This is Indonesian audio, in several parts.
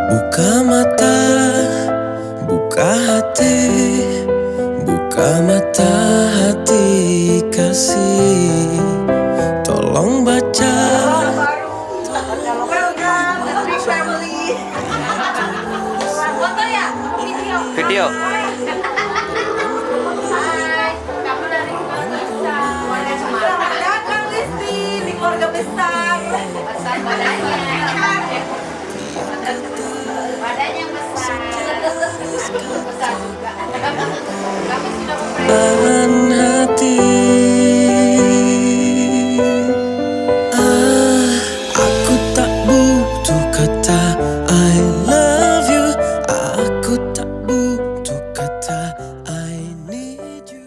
Buka mata, buka hati, buka mata hati kasih. Tolong baca. Video. Di keluarga besar. Badannya besar. Besar juga. Kami sudah Tahan hati. Aku tak butuh kata I love you. Aku tak butuh kata I need you.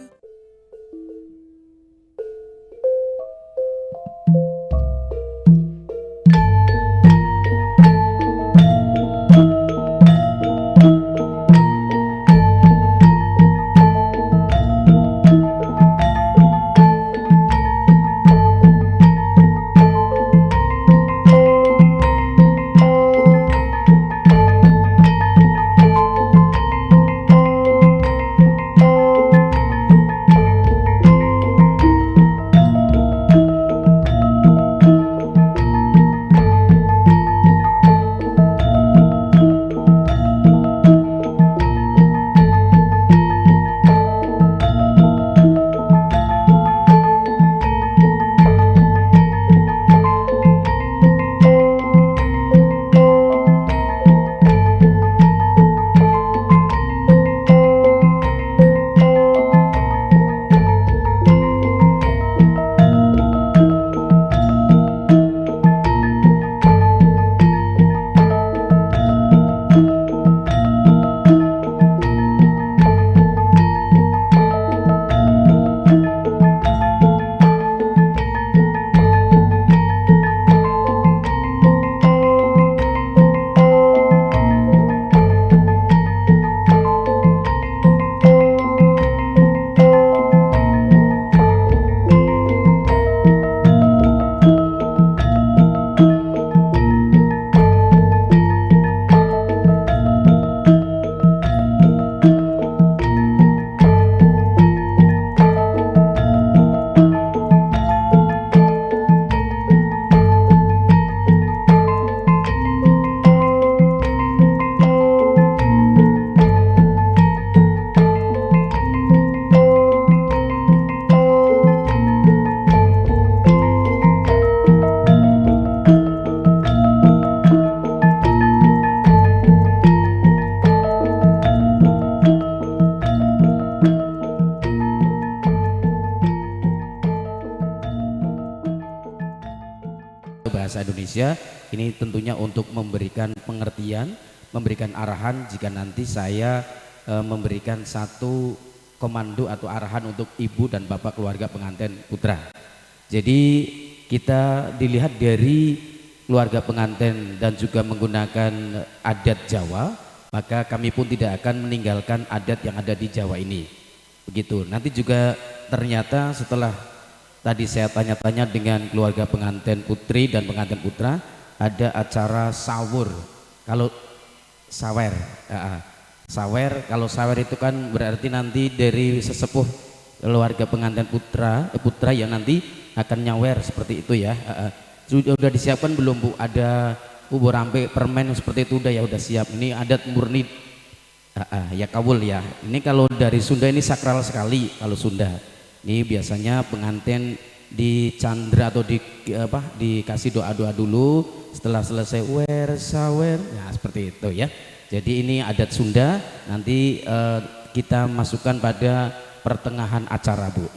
Bahasa Indonesia ini tentunya untuk memberikan pengertian, memberikan arahan jika nanti saya memberikan satu komando atau arahan untuk ibu dan bapak keluarga pengantin putra. Jadi kita dilihat dari keluarga pengantin dan juga menggunakan adat Jawa, maka kami pun tidak akan meninggalkan adat yang ada di Jawa ini. Begitu. Nanti juga ternyata setelah tadi saya tanya-tanya dengan keluarga pengantin putri dan pengantin putra, ada acara sawur. Kalau sawer, sawer, kalau sawer itu kan berarti nanti dari sesepuh keluarga pengantin putra yang nanti akan nyawer seperti itu ya. Sudah disiapkan belum Bu? Ada bubur rampe, permen seperti itu udah ya, udah siap. Ini adat murni. Ya kawul ya. Ini kalau dari Sunda ini sakral sekali kalau Sunda. Ini biasanya pengantin di candra atau dikasih doa-doa dulu, setelah selesai sawer, nah seperti itu ya. Jadi ini adat Sunda, nanti kita masukkan pada pertengahan acara Bu.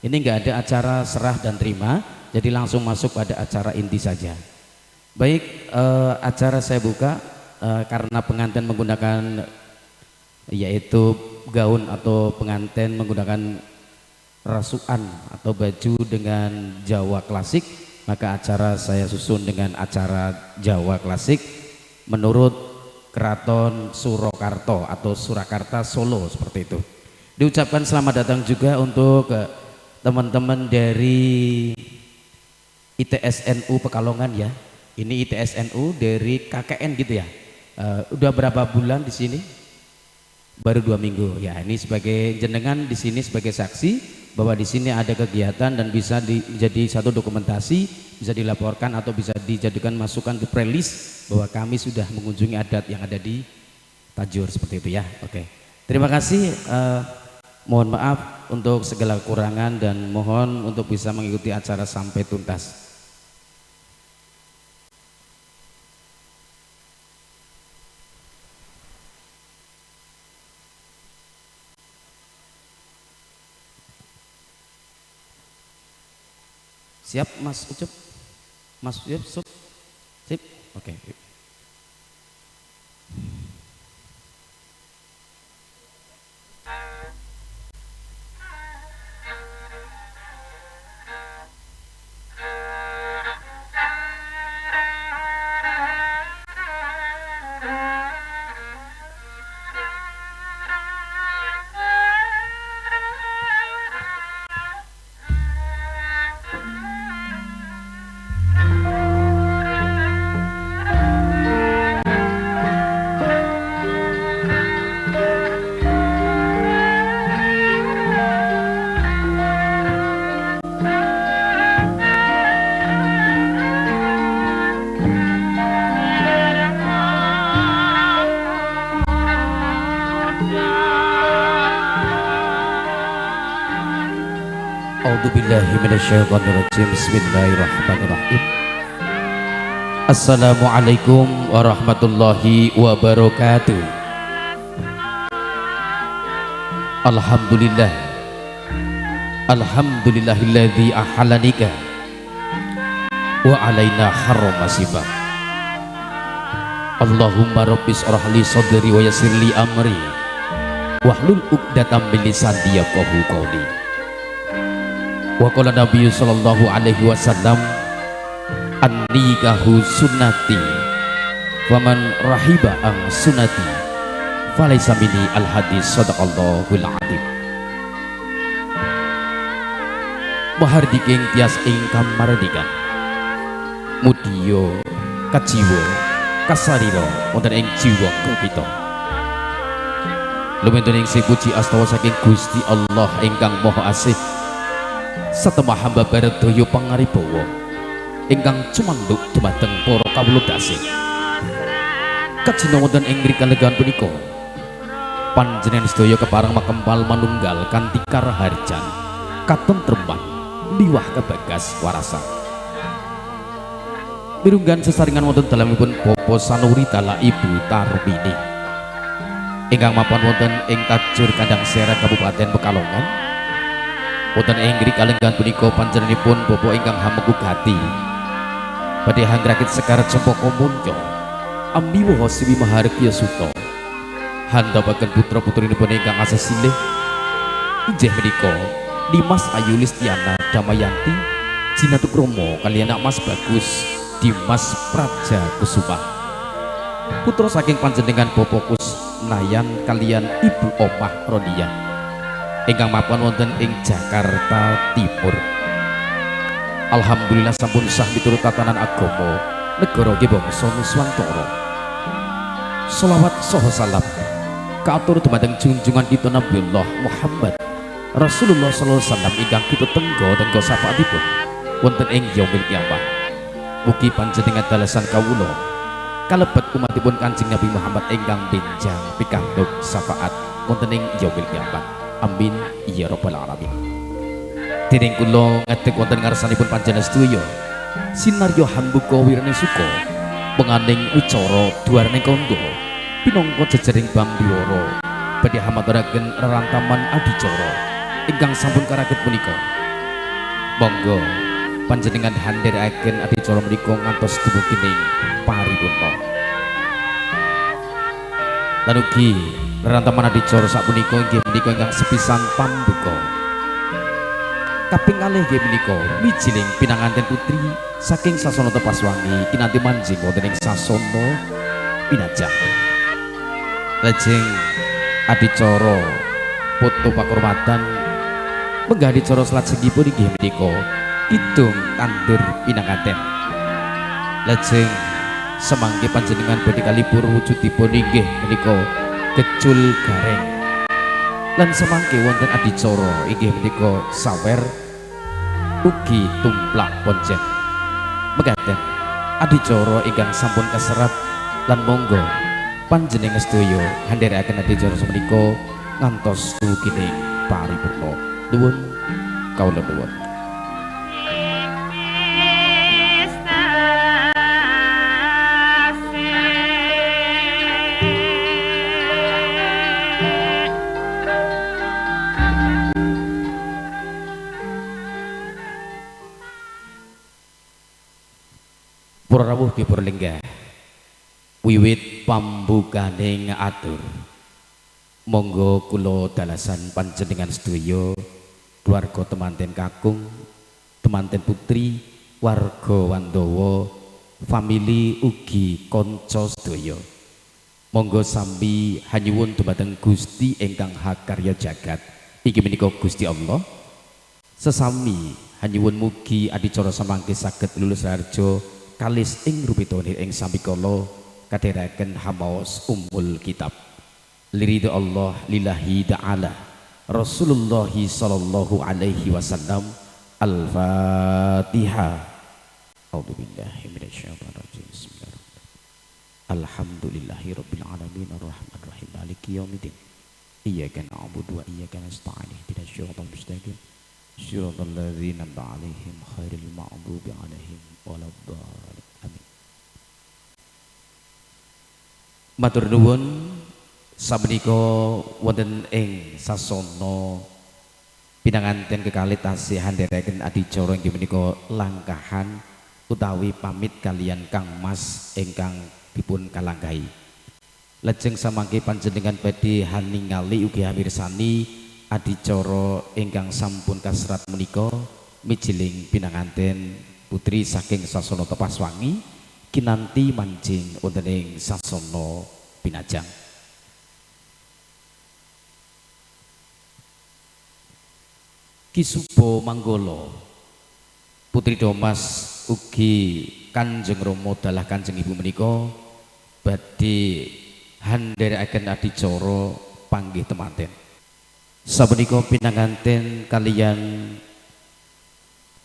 Ini enggak ada acara serah dan terima, jadi langsung masuk pada acara inti saja. Baik, acara saya buka karena pengantin menggunakan yaitu gaun atau pengantin menggunakan rasukan atau baju dengan Jawa klasik, maka acara saya susun dengan acara Jawa klasik menurut Keraton Surakarta atau Surakarta Solo seperti itu. Diucapkan selamat datang juga untuk teman-teman dari ITSNU Pekalongan ya. Ini ITSNU dari KKN gitu ya. Udah berapa bulan di sini? Baru 2 minggu. Ya, ini sebagai jenengan di sini sebagai saksi bahwa di sini ada kegiatan dan bisa jadi satu dokumentasi, bisa dilaporkan atau bisa dijadikan masukan ke playlist bahwa kami sudah mengunjungi adat yang ada di Tajur seperti itu ya. Oke. Terima kasih. Mohon maaf untuk segala kekurangan dan mohon untuk bisa mengikuti acara sampai tuntas. Siap Mas Ucup? Mas Ucup? Sip? Oke. A'udzubillahiminasyaitonirrajim. Bismillahirrahmanirrahim. Assalamualaikum warahmatullahi wabarakatuh. Alhamdulillah. Alhamdulillahilladzi ahalanika wa alaina harrama sibah. Allahumma rabbis shrahli sadri wa yassirli amri wahlul 'uqdatam min lisani yafqahu qawli. Wa qala Nabi sallallahu alaihi wasallam an-nikahu sunnati faman rahiba an sunnati falaysa minni al-hadis sadaqallahul adzim. Mahardiking tias ingkang mardikan mudiyo kajiwa kasarira wonten ing jiwa kita. Lumantar ing puji astawa saking Gusti Allah ingkang Maha Asih satemah hamba baredaya pangaribawa ingkang cumanduk dumateng para kawula dasih. Kajina wonten ing rikalegan punika panjenengan sedaya kepareng makempal manunggal kanthi karaharjan katentreman liwah kebagas warasan. Mirunggan sesaringan wonten dalemipun Bapa Sanurita la Ibu Tarbini ingkang mapan wonten ing Tajur Kandang Sera Kabupaten Pekalongan. Wonten ing rikalegan punika panjenenganipun Bapa ingkang hamegugati badhe hangrakit sekar cempaka munca amiwaha siwi mahargya suta handhapaken putra-putrinipun ingkang asesilih inggih menika Dimas Ayu Listiana Damayanti Jinatukromo kaliyan Mas Bagus Dimas Praja Kusuma putra saking panjenengan Bapa Kusnayan kaliyan Ibu Omah Rodian ingkang mapan wonten ing Jakarta Timur. Alhamdulillah sampun sah miturut tatanan agama negara nggih bangsa Nuswantara. Shalawat saha salam kaatur dumateng junjungan kita Nabiullah Muhammad Rasulullah sallallahu alaihi wasallam ingkang kita tenggo syafaatipun wonten ing yaumil kiamah. Mugi panjenengan dalasan kawula kalebet umatipun Kanjeng Nabi Muhammad ingkang benjang pikantuk syafaat wonten ing yaumil kiamah. Amin ya rabbal alamin. Dening kula ngadeg wonten ngarsanipun panjenengan sedaya sinarya hambuka wirane suka penganing wicara duarning kandha pinangka jejering bambiwara badhe hamaturaken rerantaman adicara ingkang sampun karaget punika. Monggo panjenengan handheraken adicara menika ngantos dumugining paripurna. Lan ugi rerantaman adicara sapunika inggih menika ingkang sepisan pambuka. Kaping kalih inggih menika mijiling pinanganten putri saking sasana Tepaswangi kinanti manjing wonten ing sasana Pinajah. Lajeng adicara foto pakurmatan menggah adicara salajengipun inggih menika kidung tandur pinanganten. Lajeng semangke panjenengan badhe kalipur wujudipun inggih menika kecul gareng lan semangke wonten adicara inggih menika sawer ugi tumplak poncen mekaten adicara ingkang sampun kaserat lan monggo panjenengan sedaya handheraken adicara semenika ngantos dugining paripurna nuwun kawula nuwun. Para rawuh kipur lenggah wiwit pambukaning atur monggo kula dalasan panjenengan sedaya keluarga temanten kakung temanten putri warga Wandawa famili ugi kanca sedaya monggo sambi hanyuwun dumateng Gusti ingkang hakarya jagat inggih menika Gusti Allah sesami hanyuwun mugi adicara samangke saged lulus harjo kalis ing rupitone ing sambikala kadheraken hamaos ummul kitab liridho Allah lillahi ta'ala Rasulullah sallallahu alaihi wasallam al-Fatihah. A'udzubillahi minasyaitonir rajim. Bismillahirrahmanirrahim. Alhamdulillahi rabbil alamin arrahmanir rahim maliki yaumiddin. Iyyaka na'budu wa iyyaka nasta'in ihdinas siratal mustaqim. Siratal ladzina an'amta 'alaihim ghairil maghdubi 'alaihim waladdallin. Amin. Matur nuwun sabenika wonten ing sasana pinanganten kekalih tasih handheraken adicara inggih menika langkahan utawi pamit kalian Kang Mas ingkang dipun kalanggahi. Lajeng samangke panjenengan badhe haningali ugi mirsani adicara ingkang sampun kasrat menika mijiling pinanganten putri saking sasana Tepaswangi kinanti manjing wonten ing sasana Pinajang. Ki Subo Manggala Putri Domas ugi Kanjeng Rama dalah Kanjeng Ibu menika badhe handheraken adicara panggih temanten. Sapunika pinanganten kaliyan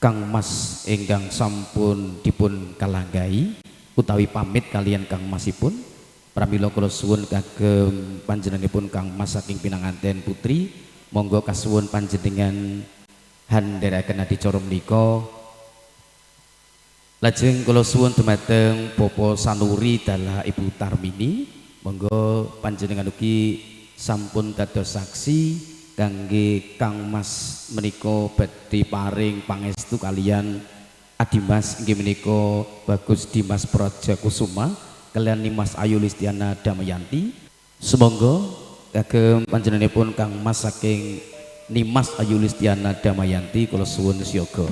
Kang Mas ingkang sampun dipun kalanggahi utawi pamit kalian Kang Masipun pramila kula suwun kagem panjenenganipun Kang Mas saking pinanganten putri monggo kasuwun panjenengan handheraken adicara menika lajeng kula suwun dumateng Bapak Sanuri dalah Ibu Tarmini monggo panjenengan ugi sampun dados saksi kangge Kang Mas menika badhe paring pangestu kalian Adimas inggih menika Bagus Dimas Prajakusuma kalian Nimas Ayu Listiana Damayanti sumangga kagem panjenenganipun Kang Mas saking Nimas Ayu Listiana Damayanti kula suwun siyaga.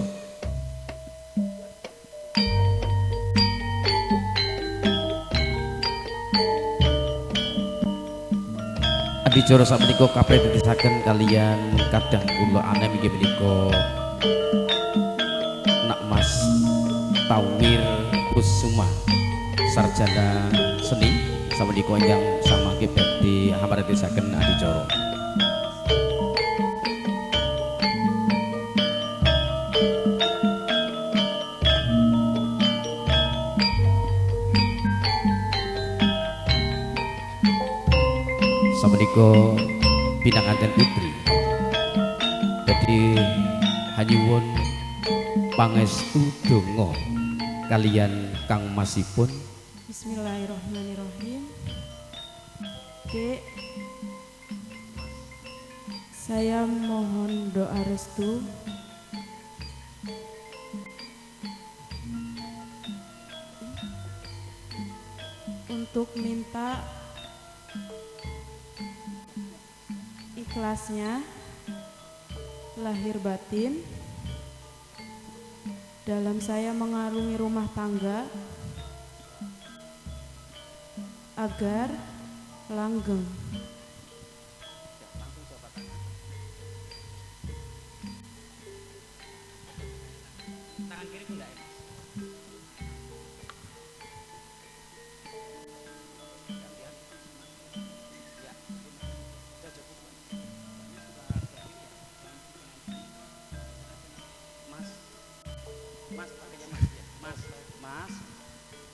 Adicara sapunika kapredhetisaken kalian kadang kula anem inggih menika Nak Mas Tawir Kusuma sarjana seni sapunika ingkang samangke badhe hamaretisaken adicara. Sapunika pinanganten putri dadi hanyuwun pangestu donga kalian Kang Masipun. Bismillahirrahmanirrahim. Dek, saya mohon doa restu untuk minta ikhlasnya lahir batin dalam saya mengarungi rumah tangga agar langgeng.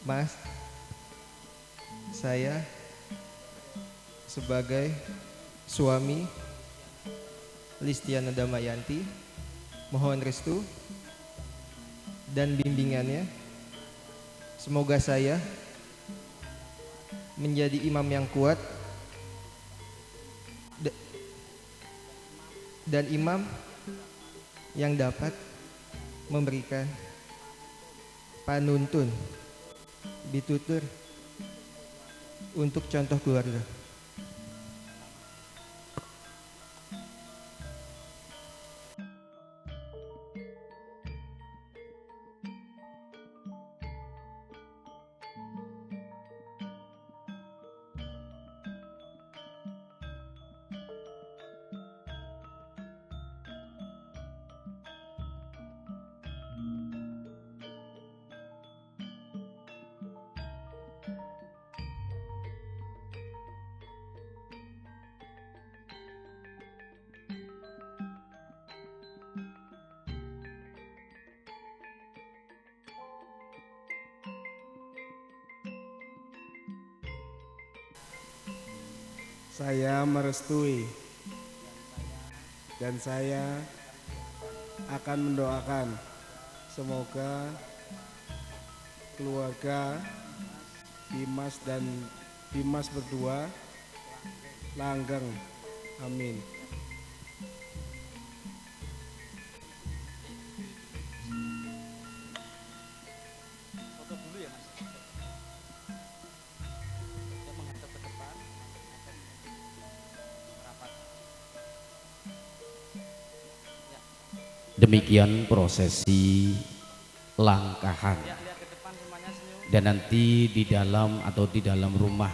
Mas, saya sebagai suami Listiana Damayanti mohon restu dan bimbingannya. Semoga saya menjadi imam yang kuat dan imam yang dapat memberikan panuntun, bitutur untuk contoh keluarga. Saya merestui dan saya akan mendoakan semoga keluarga Dimas dan Dimas berdua langgeng. Amin. Demikian prosesi langkahan. Dan nanti di dalam atau di dalam rumah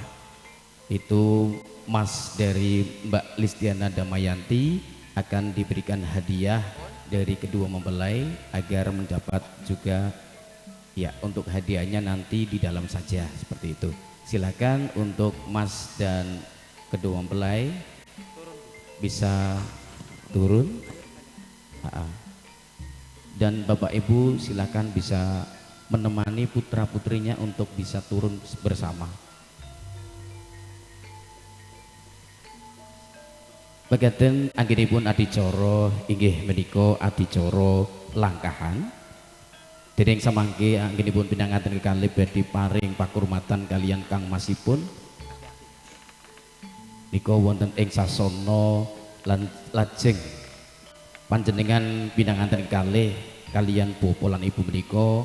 itu Mas dari Mbak Listiana Damayanti akan diberikan hadiah dari kedua mempelai agar mendapat juga ya untuk hadiahnya nanti di dalam saja seperti itu. Silakan untuk Mas dan kedua mempelai bisa turun. Dan Bapak Ibu silakan bisa menemani putra putrinya untuk bisa turun bersama. Bagaten anggenipun adicara inggih menika adicara langkahan. Dereng samangke anggenipun pinanganten kekalih badhe paring pakurmatan kalian kangmasipun. Nika wonten ing sasana lan lajeng panjenengan pinanganten kalih kalian bapa lan ibu menika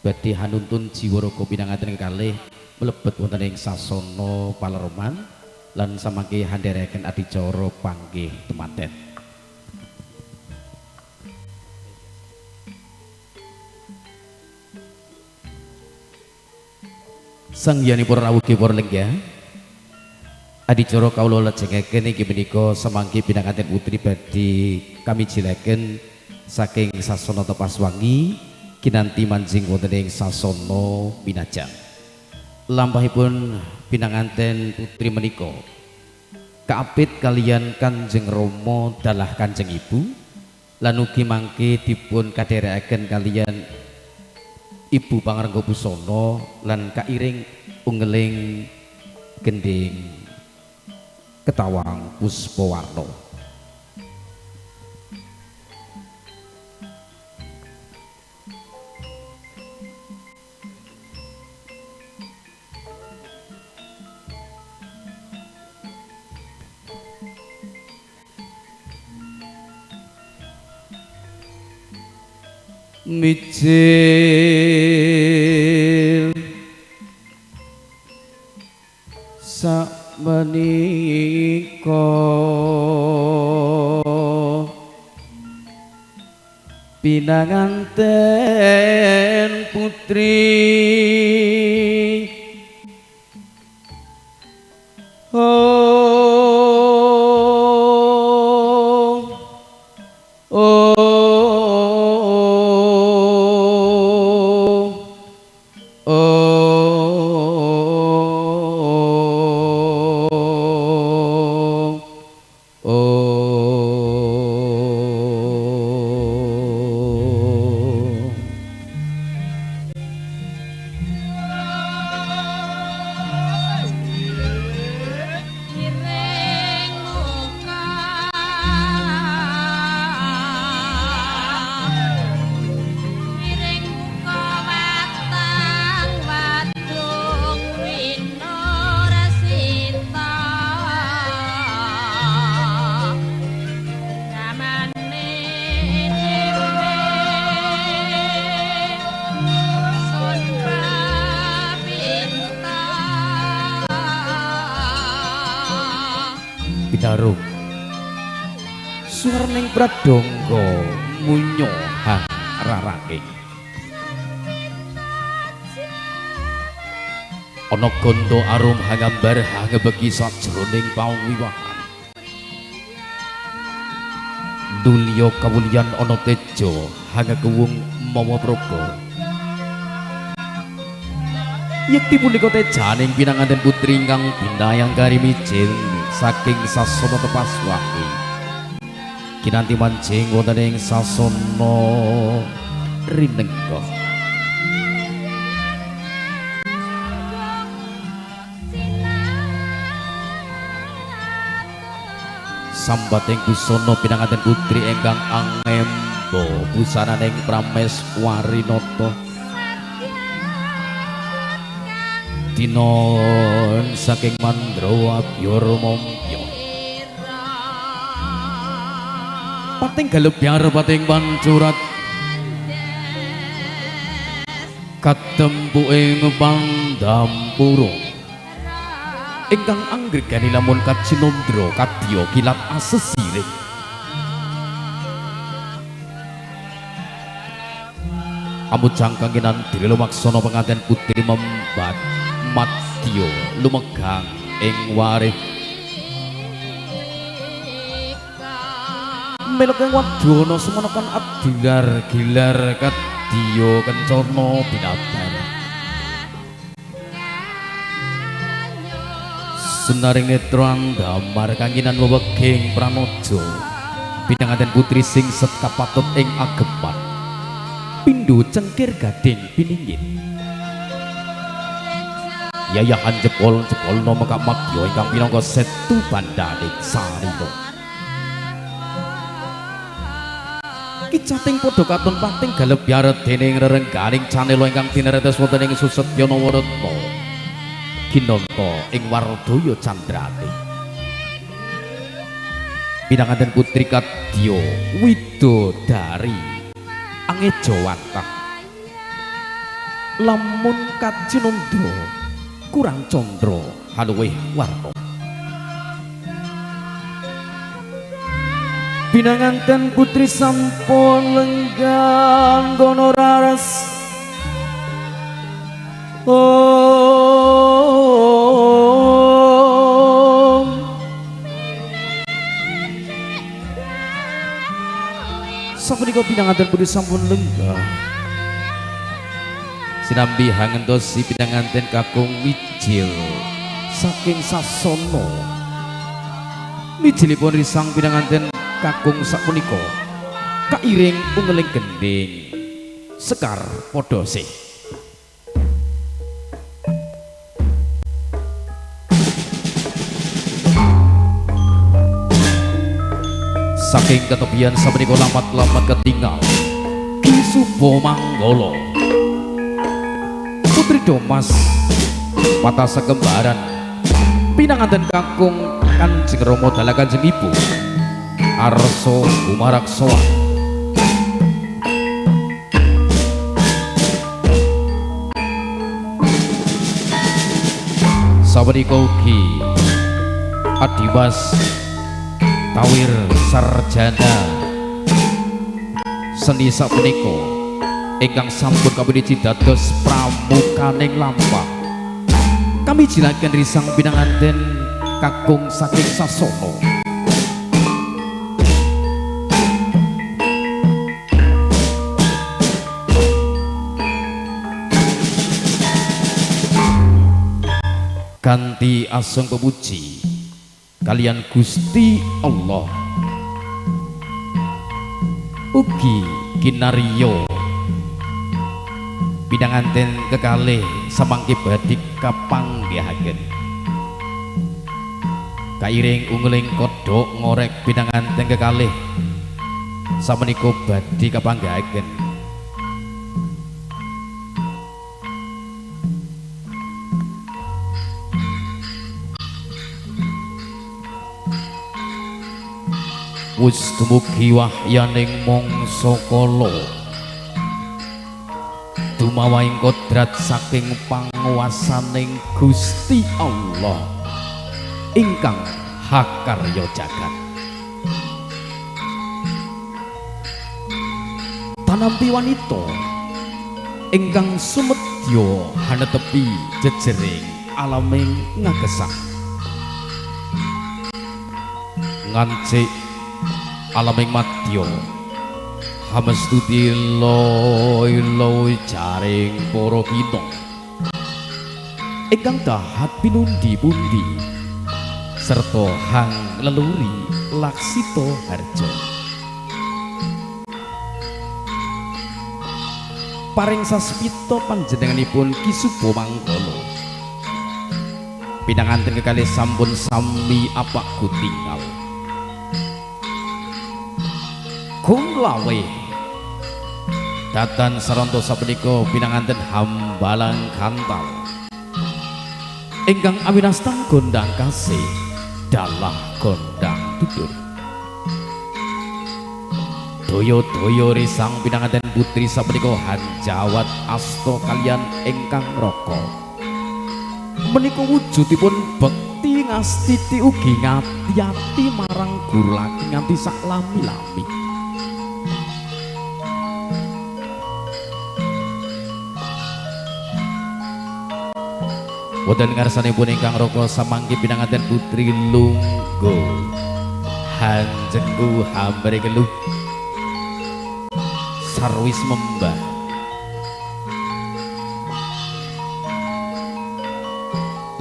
badhe hanuntun jiwa raga pinanganten kalih mlebet wonten ing sasana palerman lan samangke handherekaken adicara panggih temanten. Sangyanipun rawuh para lenggah adicara kawula lajengaken inggih menika samangke pinanganten putri badhe kami jilaken saking sasana Tepaswangi kinanti manjing wonten ing sasana Minajang. Lampahipun pinanganten putri menika kaapit kalian Kanjeng Rama dalah Kanjeng Ibu lan ugi mangke dipun kadherekaken kalian Ibu Pangarengga Busana lan kairing unggeling gending Ketawang Puspawarna. Mijil sakmenika pinanganten putri Binarung suarning pradangga munyohan raraking ana gondo arum hangambar hangebeki sajroning pawiwahan dulya kawulyan ana teja hangekuwung mawa praga yekti punika tejaning pinanganten putri ingkang binayang kari mijil saking sasana Tepaswangi kinanti manjing wonten ing sasana Rinengga sambating busana pinanganten putri ingkang angemba busananing Prameswarinata dinon saking Mandra Abyaramaya pating galebyar pating pancurat katempu ing pandampura ingkang anggregani lamun kacinandra kadya kilat asesiring amut jangkang kinanti lumaksana penganten putri membat madya lumegang ing warih melokeng wadana semono kan abdilar-gilar kadya kencana binabar sunaring netra damar kanginan weweging pranaja pinanganten putri sing set kapatut ing ageman pindho cengkir gading piningit yayahan jepol-jepolna mekak magya ingkang pinangka setu bandaning sarita kicating padha katon pating galebyar dening rerengganing canela ingkang tineretes wonten ing Susetyana Waratna kinanta ing Wardaya Candrati pinanganten putri kadya widodari angejawantah lamun kacinandra kurang candra haluwih warna pinanganten putri sampun lenggang gono raras sapunika pinanganten putri sampun lenggah sinambi hangentosi pinanganten kakung mijil saking sasana mijilipun risang pinanganten kakung sapunika kairing ungeling gending sekar padha sih saking ketepian sapunika lampat-lampat ketinggal Ki Suba Manggala putri Domas patah sekembaran pinanganten kakung Kanjeng Rama dalah Kanjeng Ibu Arsa Umaraksawa sapunika ugi Adimas Tawir Sarjana seni sapunika ingkang sampun kapundhut dados pramukaning lampah kami jilaken risang pinanganten kakung saking sasana kanthi asung pemuji kalian Gusti Allah ugi kinarya pinanganten kekalih samangke badhe kapanggihaken kairing ungeling kodhok ngorek pinanganten kekalih samenika badhe kapanggihaken wis dumugi wahyaning mangsa kala dumawahing kodrat saking panguwasaning Gusti Allah ingkang hakarya jagat. Tanampi wanita ingkang sumedya hanetepi jejering alaming ngagesang. Ngancik alaming madya hamestuti loy-loy jaring para kina ingkang dahat pinundi-pundi serta hang leluri laksita harja. Paring saspita panjenenganipun Ki Suba Mangkala pinanganten kekalih sampun sami apak gutingal kumlawe datan saranto sapunika pinanganten hambalang kantal ingkang awinastang gondang kasih dalah gondang tutur doyo-doyo risang pinanganten putri sapunika Hanjawat asta kalian ingkang raka menika wujudipun bekti ngastiti ugi ngati-ati marang guru laki nganti sak lami-lami. Wonten ngarsanipun ingkang raka samangke pinanganten putri Lunggo Hanjengku hambare keluh sarwis membah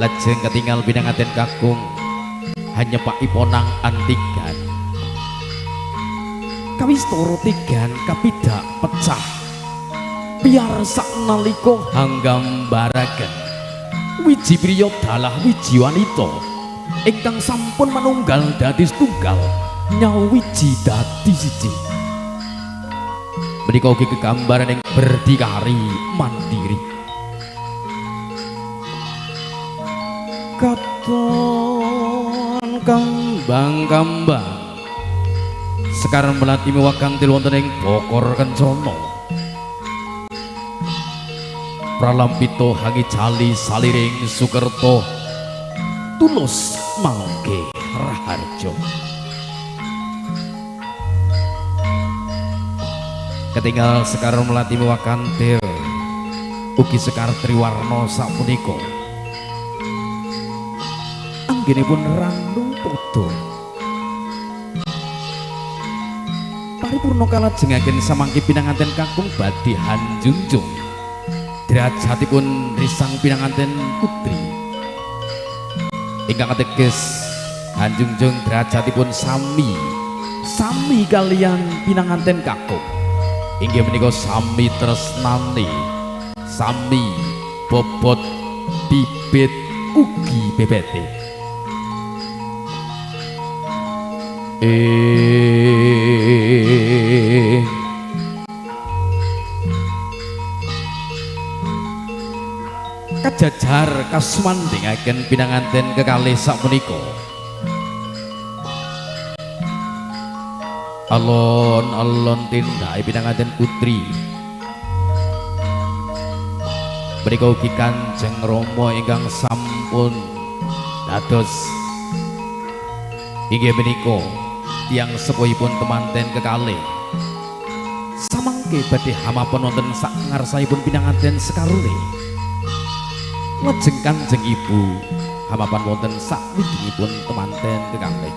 lajeng ketinggal pinanganten kakung hanya Pak Iponang antigan kawistara tigan kapidak pecah biar saknalika hanggambaraken wiji priya dalah wiji wanita ingkang sampun manunggal dadi setunggal nyawiji dadi siji. Menika ugi kegambaran yang berdikari mandiri. Katon kambang-kambang sekarang melati mewakantil wonten ing Bokor Kencana. Pralampita hangi jali saliring Sukerto tulus mangke raharja. Ketinggal Sekar Melati Mewakantil ugi Sekar Triwarna sapunika anggenipun ranung padha paripurna kalajengaken samangke pinanganten kakung badhe hanjunjung derajatipun risang pinanganten putri ingkang ateges hanjunjung derajatipun sami kalian pinanganten kakung inggih menika sami tresnani sami bobot bibit ugi bebete kajajar kasumandhingaken pinanganten kekalih sapunika alon-alon tindake pinanganten putri menika ugi Kanjeng Rama ingkang sampun dados inggih menika tiyang sepuhipun temanten kekalih samangke badhe hamapen wonten sak ngarsanipun pinanganten sekarune lajeng Kanjeng Ibu hamapan wonten sak wijingipun temanten kekalih.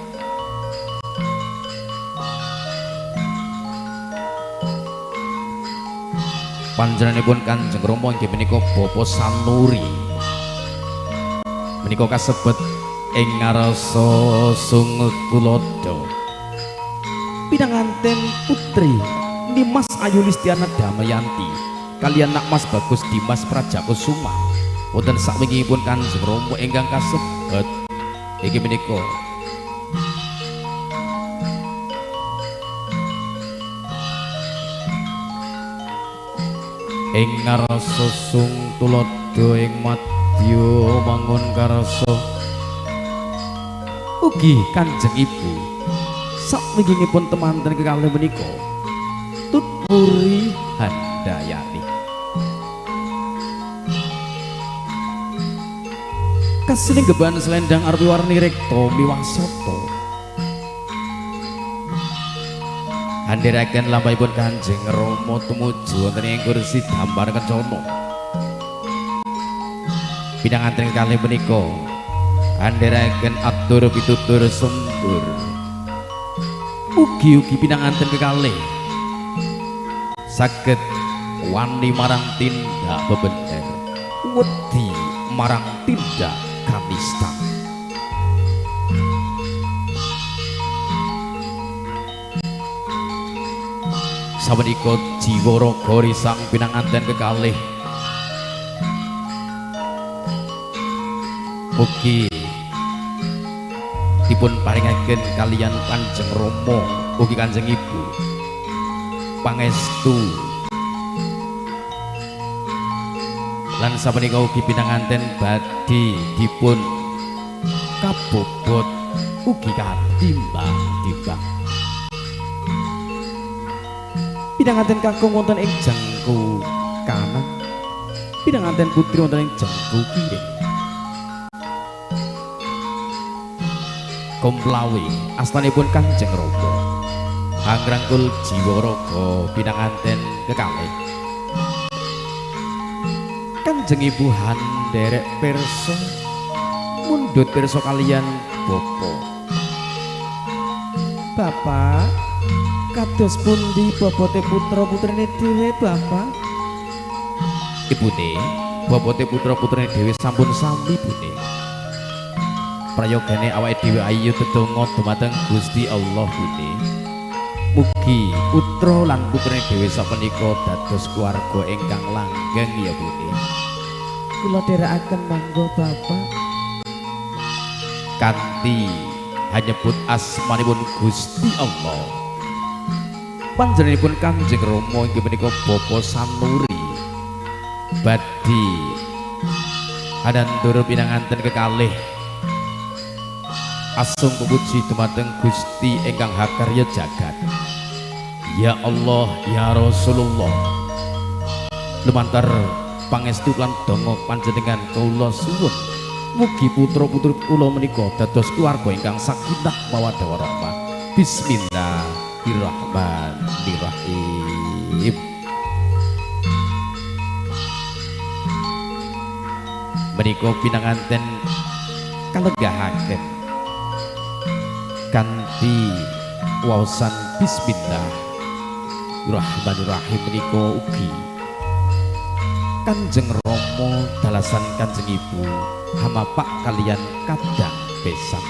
Panjenenganipun Kanjeng Rama inggih menika Bapa Sanuri menika kasebut ing ngarsa Sungkulada pinanganten putri Nimas Ayu Listiana Damayanti kaliyan Nak Mas Bagus Dimas Prajakusuma wonten sakwingipun Kanjeng Rama ingkang kasebut inggih menika ing ngarsa Sungkulada ing madya mangun karsa ugi Kanjeng Ibu sakwingipun temanten kekalih menika Tutpuri Handayani Kasine geban selendang arep warni rekto miwasata. Andhiraken lampahipun Kanjeng Rama tumuju wonten ing kursi dampar kencana. Pinanganten kalih menika andhiraken atur pitutur sundur. Ugi-ugi pinanganten kekalih saged wani marang tindak bebenter, wedi marang tindak kanistan. Sapunika jiwa raga risang pinanganten kekalih ugi dipun paringaken kalian Kanjeng Rama ugi Kanjeng Ibu pangestu lan sapunika ugi pinanganten badhe dipun kabobot ugi katimbang-timbang. Pinanganten kakung wonten ing jengku kanan, pinanganten putri wonten ing jengku kiri. Komplawi astanipun Kanjeng Rama angrangkul jiwa raga pinanganten kekalih. Kanjeng Ibu handherek pirsa mundhut pirsa kaliyan bapa. Bapak, kados pundi bobote putra-putrine dhewe, Bapak? Ibune, bobote putra-putrine dhewe sampun sami, Bune. Prayogane awake dhewe ayo tetungga dumateng Gusti Allah, Bune. Mugi putra lan putrine dhewe sapunika dados keluarga ingkang langgeng ya, Bune. Kula dherekaken monggo, Bapak. Kanthi hanyebut asmanipun Gusti Allah. Panjenenganipun Kanjeng Rama inggih menika Bapa Sanuri. Badhe adandur pinanganten kekalih asung puji dumateng Gusti ingkang hakarya jagat. Ya Allah, ya Rasulullah. Lumantar pangestu lan donga panjenengan kula suwun mugi putra-putri kula menika dados keluarga ingkang sakinah mawaddah warahmah. Bismillahirrahmanirrahim. Menika pinanganten kalegahaken kanthi waosan bismillahirrahmanirrahim menika ugi Kanjeng Rama dalasan Kanjeng Ibu hamapak kalian kadang besan.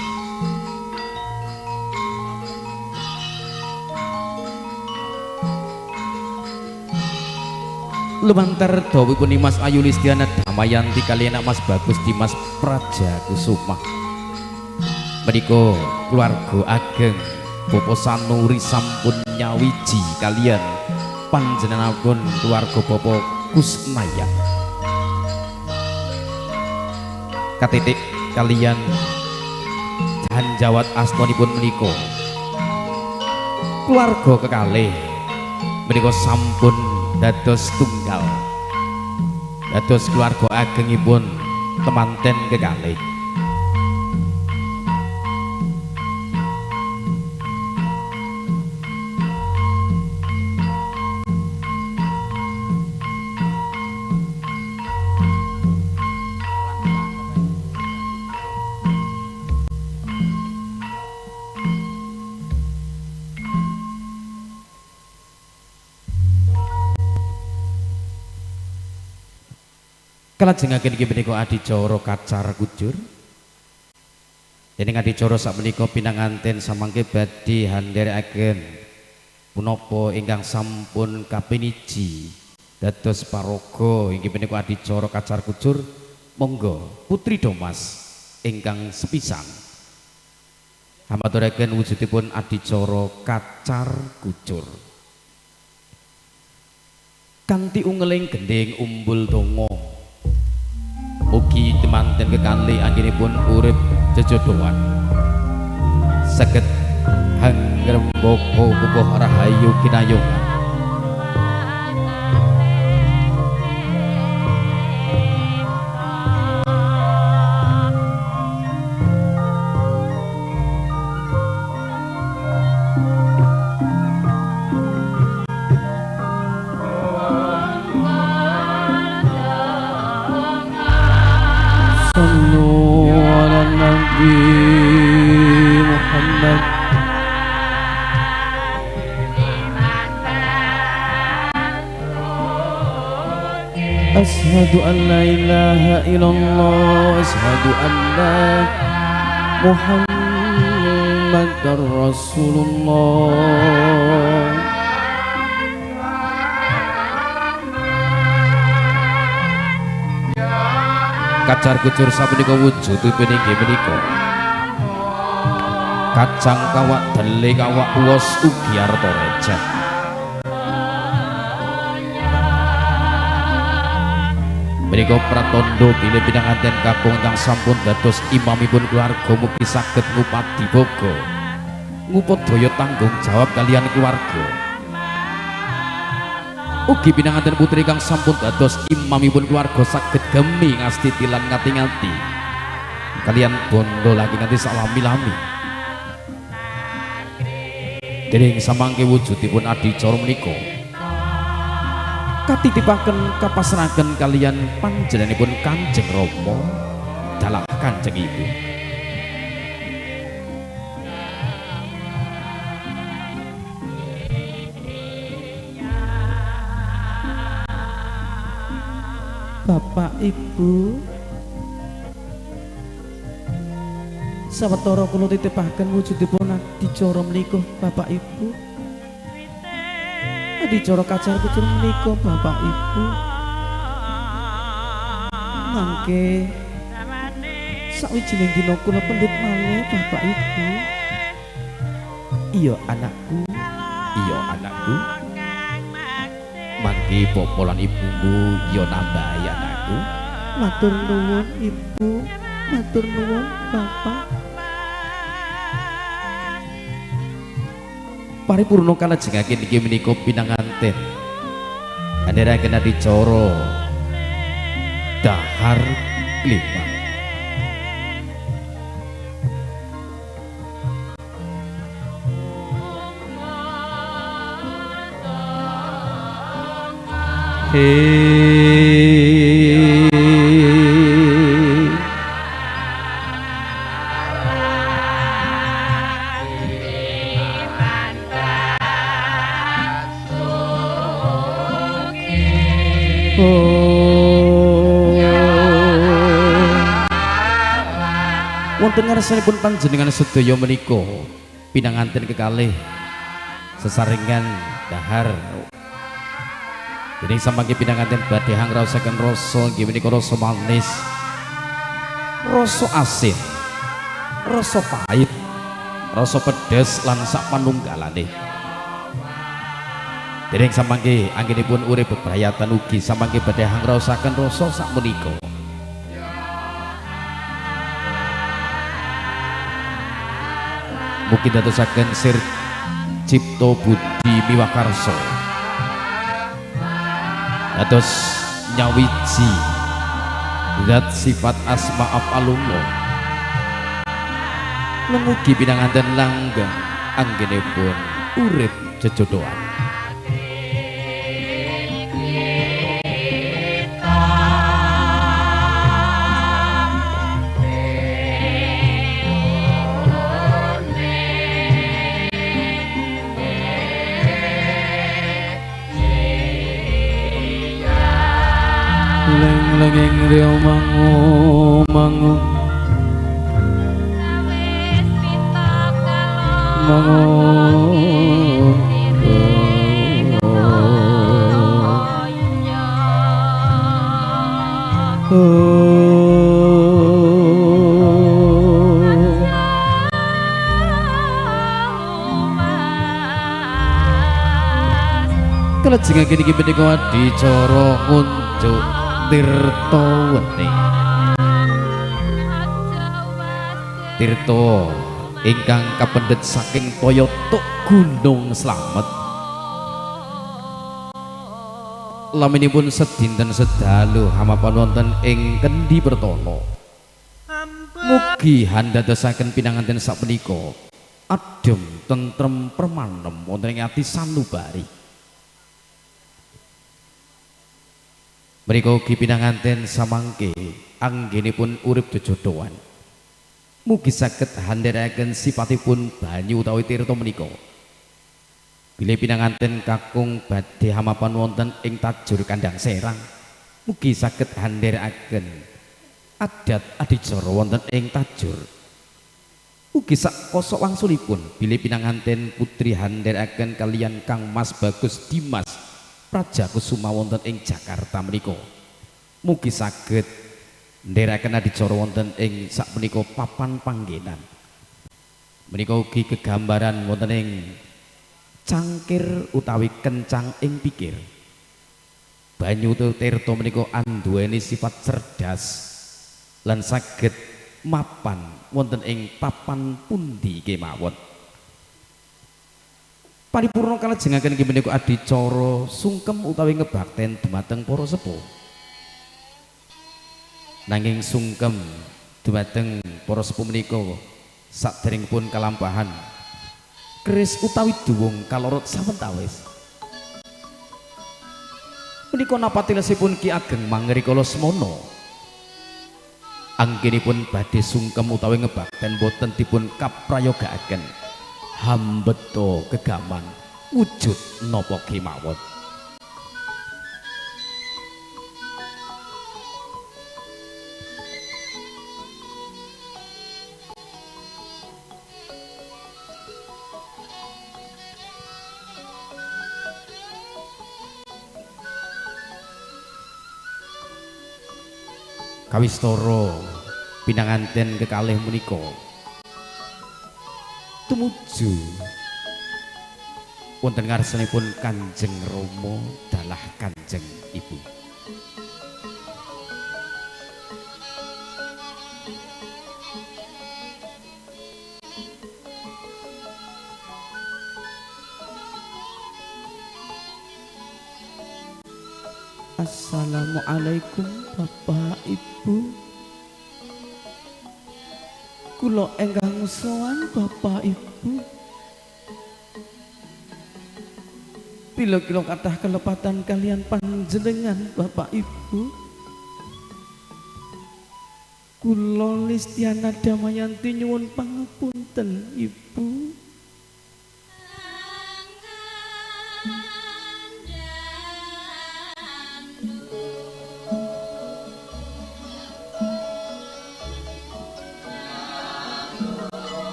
Lumantar dawuhipun Mas Ayu Listiana Damayanti kaliyan Mas Bagus Dimas Praja Kusuma. Menika keluarga ageng Bapa Sanuri sampun nyawiji kalian panjenenganipun keluarga Bapa Kusnaya. Katitik kalian janjawat asmanipun menika keluarga kekalih menika sampun dados tunggal dados keluarga agengipun temanten kekalih. Kalajengaken inggih menika adicara kacar kujur. Dening adicara sakmenika pinanganten samangke badhe handherekaken punapa ingkang sampun kapiniji dados paraga inggih menika adicara kacar kujur. Monggo Putri Domas ingkang sepisan hamaturaken wujudipun adicara kacar kujur. Kanthi ungeling gending umbul donga ugi temanten kekalih anggenipun urip jejodohan saged hangrembaka pupuh rahayu kinayungan. Asyhadu an la ilaha illallah, asyhadu anna Muhammadar Rasulullah. Kacar kucur sapunika wujudipun inggih menika kacang kawak dele kawak uwos ugi arta reja. Menika pratandha bilih pinanganten kakung ingkang sampun dados imamipun keluarga mugi saged ngupadi boga ngupadaya tanggung jawab kalian keluarga. Ugi pinanganten putri kang sampun dados imamipun keluarga saged gemi ngastiti lan ngati-ngati kalian bondo lagi nganti salami-lami. Dening samangke wujudipun adicara menika katitipaken kapasrahaken kalian panjenenganipun Kanjeng Rama dalah Kanjeng Ibu. Bapak Ibu, sawetara kula titipaken wujudipun adicara menika Bapak Ibu. Adicara kacar kucur menika Bapak Ibu mangke sawijining dina kula pendhet malih Bapak Ibu. Iya anakku, iya anakku. Mangke popolan ibumu ya nambahi anakku. Matur nuwun Ibu, matur nuwun Bapak. Paripurna kalajengaken inggih menika pinanganten andharaken adicara dahar klima. Wonten ngarsanipun panjenengan sedaya menika pinanganten kekalih sesarengan dahar. Dening samangke pinanganten badhe hangraosaken rasa inggih menika rasa manis, rasa asin, rasa pahit, rasa pedes lan sak panunggalane. Dening samangke anggenipun urip bebrayatan ugi samangke badhe hangraosaken rasa sak menika. Mugi dadosaken sir cipta budi miwakarsa dados nyawiji zat sifat asma af'alullah lan mugi pinanganten langgeng anggenipun urip jejodhoan. Leng-lengeng riyo mangu kalajengaken iki menika adicara ngunjuk tirta wening. Tirta ingkang kapendhet saking Toyoto Gunung Slamet. Laminipun sedinten sedalu hamapan wonten ing Kendi Pertana. Mugi handadosaken pinanganten sapunika adhem tentrem permanem wonten ing ati sanubari. Mriko ugi pinanganten samangke anggenipun urip jejodhoan. Mugi saged handharaken sipatipun banyu utawi tirta menika. Bilih pinanganten kakung badhe hamapan wonten ing tajur Kandang Serang. Mugi saged handheraken adat adicara wonten ing Tajur. Ugi sak kosok wangsulipun bilih pinanganten putri handheraken kalian Kang Mas Bagus Dimas Prajakusuma wonten ing Jakarta menika. Mugi saged ndherekaken adicara wonten ing sakmenika papan panggenan. Menika ugi kegambaran wonten ing cangkir utawi kencang ing pikir. Banyu tirta menika anduweni sifat cerdas lan saged mapan wonten ing papan pundi kemawon. Paripurna kalajengaken inggih menika adicara sungkem utawi ngebakten dumateng para sepuh. Nanging sungkem dumateng para sepuh menika saderengipun kalampahan keris utawi duwung kalorot sawetawis. Menika napatilesipun Ki Ageng Mangrikala Semana anggenipun badhe sungkem utawi ngebakten boten dipun kaprayogakaken hambeta gegaman wujud napa kemawon. Kawistara pinanganten kekalih menika tumuju wonten ngarsanipun Kanjeng Rama dalah Kanjeng Ibu. Assalamualaikum Bapak Ibu. Kula engkang sowan Bapak Ibu. Bila kula kathah kelepatan kalian panjenengan Bapak Ibu. Kula Listiana Damayanti nyuwun pangapunten Ibu.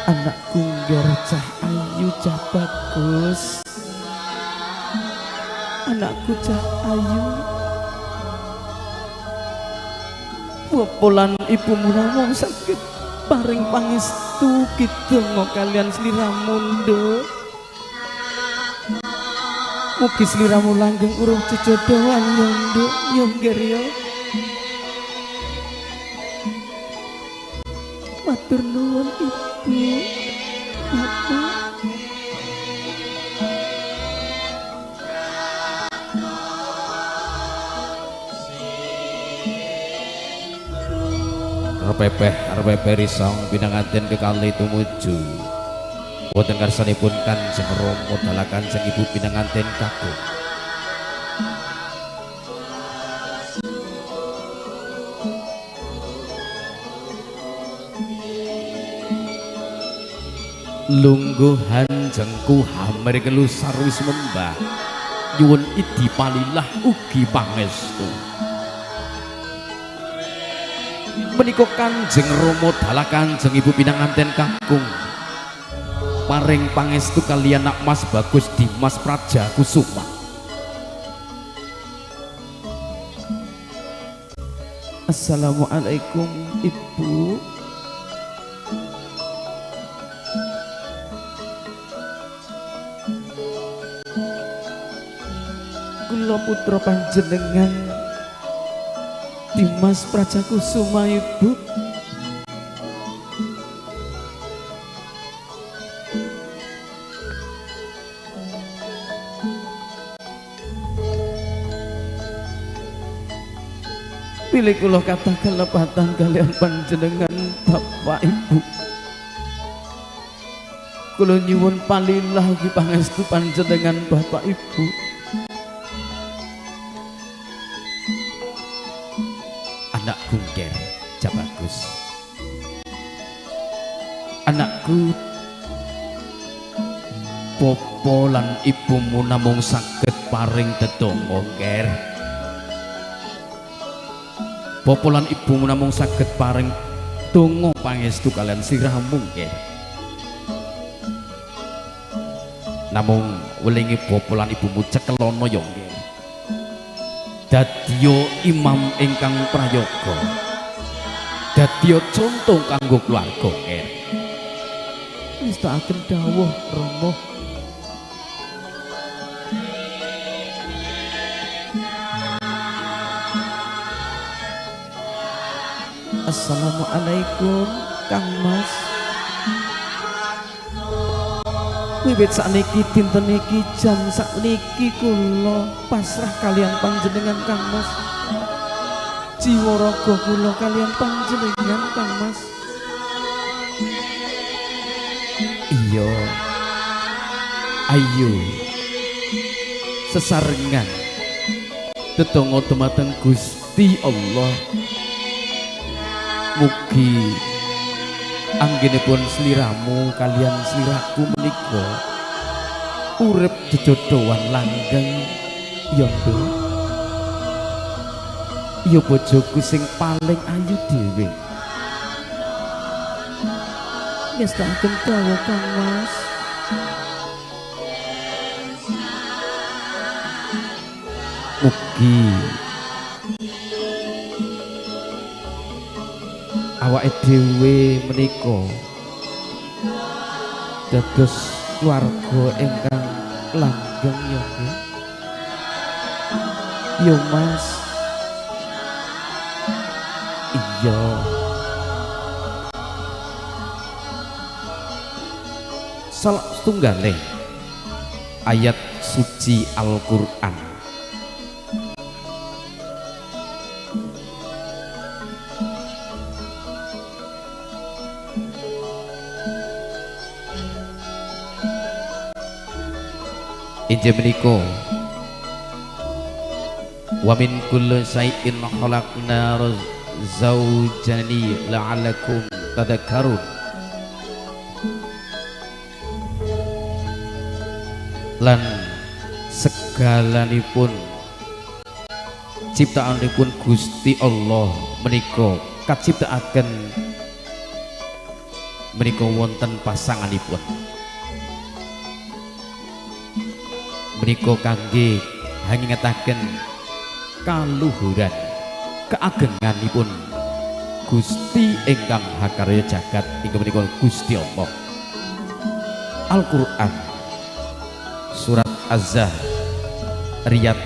Anakku ngger cah ayu cah bagus. Anakku cah ayu. Popolan ibumu namung sakit paring pangestu kidonga kalian sliramu nduk. Mugi sliramu langgeng urung jejodohan yo nduk yo ngger yo. Matur nuwun Ibu. Bapak. Arepeh risong pinanganten kekalih tumuju wonten ngarsanipun Kanjeng Rama dalah Kanjeng Ibu pinanganten kakung. Lungguhan jengku hamer kelu sarwis membah nyuwun idi palilah ugi pangestu. Menika Kanjeng Rama dalah Kanjeng Ibu pinanganten kakung paring pangestu kaliyan Nak Mas Bagus Dimas Prajakusuma. Assalamualaikum Ibu. Kula putra panjenengan Dimas Prajakusuma Ibu. Pilih kula kathah kelepatan kalian panjenengan Bapak Ibu. Kula nyuwun palilah ugi pangestu panjenengan Bapak Ibu. Anakku ngger cah bagus. Anakku Bapa lan ibumu namung saged paring dedonga, Nger. Bapa lan ibumu namung saged paring donga pangestu kalian sirahmu, Nger. Namung welingi bapa lan ibumu cekelono ya, Nger. Dadya imam ingkang prayoga. Dadya contoh kanggo keluarga, Nger. Nistakaken dawuh Rama. Assalamualaikum Kang Mas. Wiwit sakniki dinten iki jam sakniki kula pasrah kalian panjenengan Kang Mas. Jiwa raga kula kalian panjenengan Kang Mas. Iya. Ayo. Sesarengan tetangga dumateng Gusti Allah. Mugi anggenipun sliramu kalian sliraku menika urip jejodohan langgeng yondo. Ya bojoku sing paling ayu dhewe. Ngestaken dawuh Kang Mas. Mugi awake dhewe menika dados keluarga ingkang langgeng ya nggih. Yo Mas. Iya. Salah setunggaling ayat suci Al-Qur'an. Injih menika wa min kulli shay'in khalaqna zawjani la'allakum tadhakkarun. Lan segalanipun ciptaanipun Gusti Allah menika kaciptaaken menika wonten pasanganipun. Menika kangge ngingetaken kaluhuran keagenganipun Gusti ingkang hakarya jagat inggih menika Gusti Allah. Al-Qur'an surat Az-Zariyat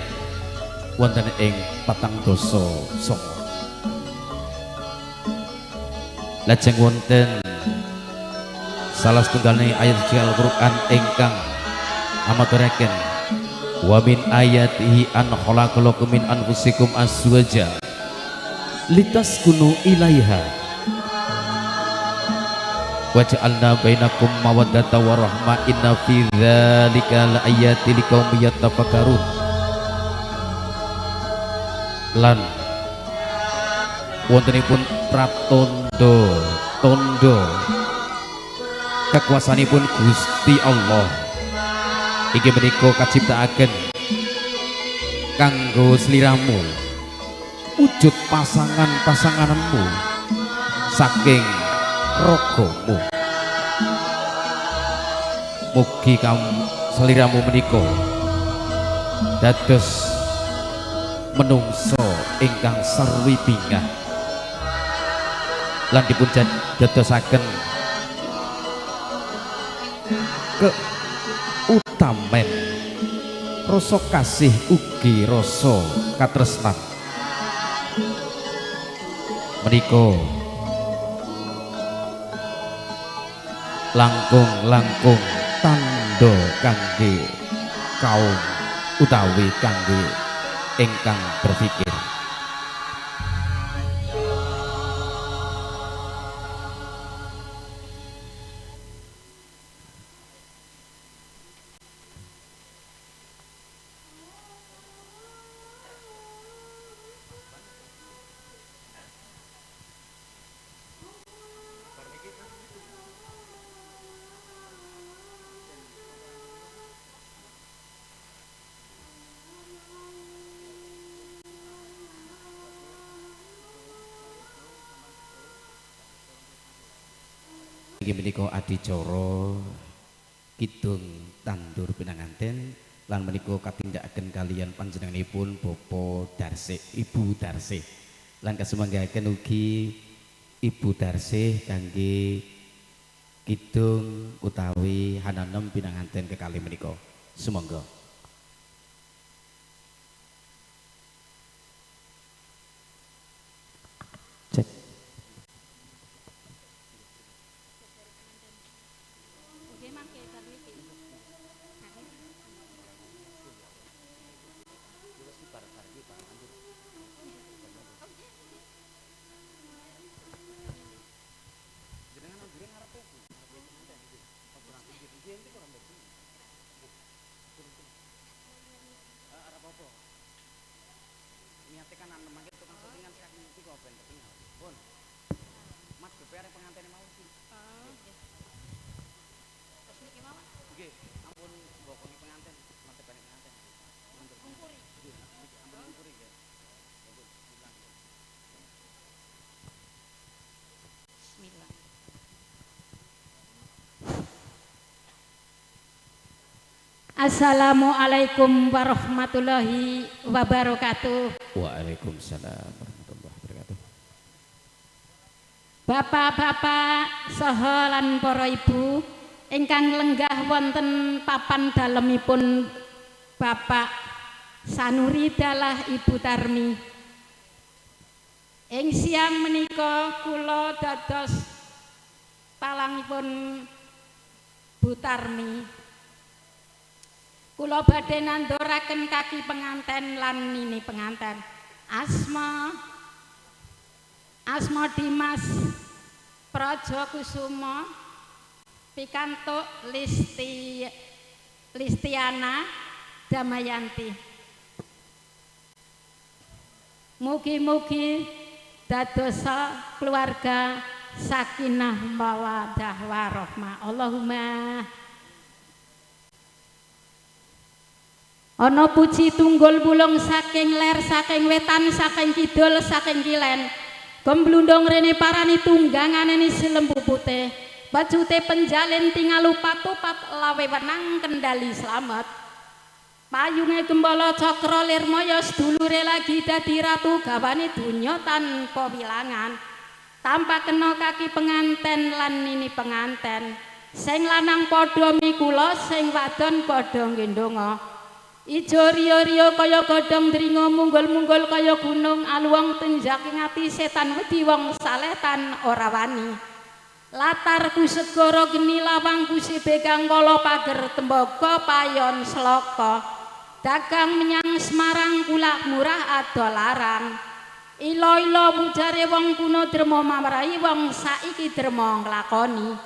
wonten ing 4:9. Lajeng wonten salah setunggaling ayat suci Al-Qur'an ingkang amaturaken wa min ayatihi an khalaqalakum min anfusikum azwaja litaskunu ilaiha wa ja'alna bainakum mawaddata wa rahmah inna fi dzalika laayatin liqaumin yatafakkarun. Lan wontenipun pratondo tondo kekuasaanipun Gusti Allah iki menika kaciptaaken kanggo sliramu wujud pasanganmu saking ragamu. Mugi kamu sliramu menika dados menungso ingkang sarwi bingah lan dipun dadosaken utamen rasa kasih ugi rasa katresnan menika langkung tandha kangge kaum utawi kangge ingkang berpikir. inggih menika adicara kidung tandur pinanganten lan menika katindakaken kalian panjenenganipun Bapak Darsih, Ibu Darsih. Lan kasumanggaken ugi Ibu Darsih kangge kidung utawi hananem pinanganten kekalih menika. Sumangga. Cek. Assalamualaikum warahmatullahi wabarakatuh. Waalaikumsalam warahmatullahi wabarakatuh. Bapak-bapak saha lan para ibu ingkang lenggah wonten papan dalemipun Bapak Sanuri dalah Ibu Tarmi. Ing siang menika kula dados palangipun Bu Tarmi. Kula badhe nanduraken kaki penganten lan nini penganten. Asma Dimas Prajakusuma pikantuk Listiana Damayanti. Mugi-mugi dadosa keluarga sakinah mawaddah warahmah. Allahumma. Ana puji tunggul bulung saking ler, saking wetan, saking kidul, saking kilen. Gemblundung rene parani tunggangane ni silembu putih. Bajute penjalin tingalu patupat lawe wenang kendali slamet. Payunge gembala cakra lirmaya sedulure lagi dadi ratu gawane donya tanpa wilangan. Tanpa kena kaki penganten lan nini penganten. Sing lanang padha mikula, sing wadon padha ngendonga. Ijo rio-rio kaya godhong dringa munggul-munggul kaya gunung aluwang tenjaki ngati setan wedi wong saletan ora wani. Latar ku segara geni lawang ku begang kala pager tembaga payon sloka. Dagang menyang Semarang kulak murah ado larang. Ilo-ilo mujare wong kuno derma mamrahi wong saiki derma nglakoni.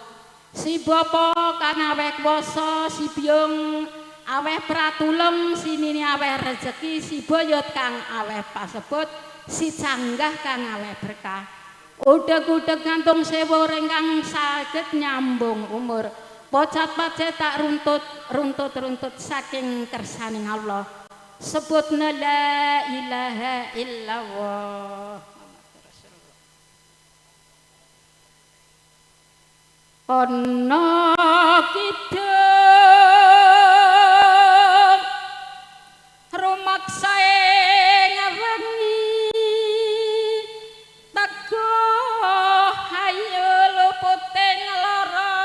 Si bapa kang aweh kuwasa, si biyung aweh pratulung, sinini aweh rezeki, si boyot kang aweh pasebut, si canggah kang aweh berkah. Udeg-udeg gantung sewu ingkang saged nyambung umur. Pocat-pacet tak runtut saking kersaning Allah. Sebutna la ilaha illallah. Ana kidung rumaksae ngawengi teguh ayo luputing lara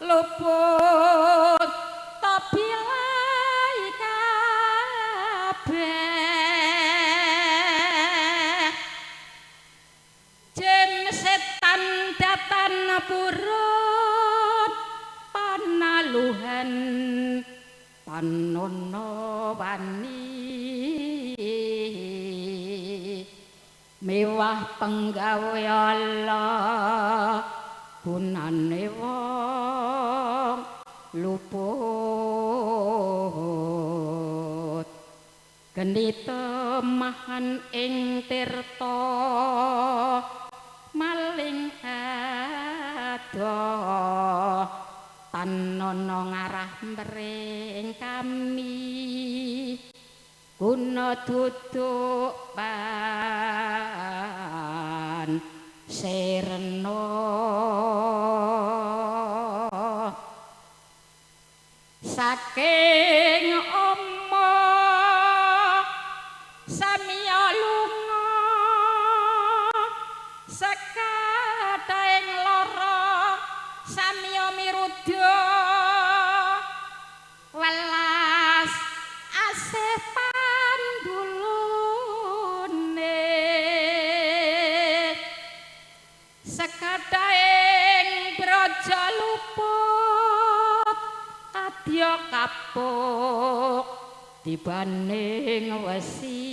luput tapi lai kabeh jem setan datan purut panaluhan panono wani mewah penggawe Allah gunane wong luput geni temahan ing tirta maling adoh tanono ngarah mring kami guna duduk pan Serena saking ama samiya lunga sekataing lara samiya miruda welas asih pandulune sekataing braja luput kadya kapuk dibaning wesi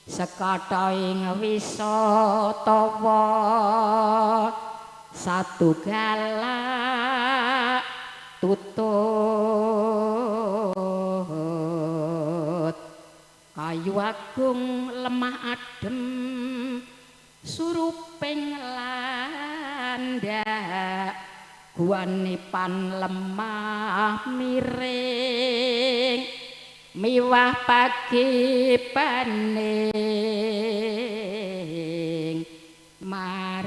sekataing wisatawa satunggal tutut kayu agung lemah adem suruping landak guane pan lemah miring miwah pagi paning marak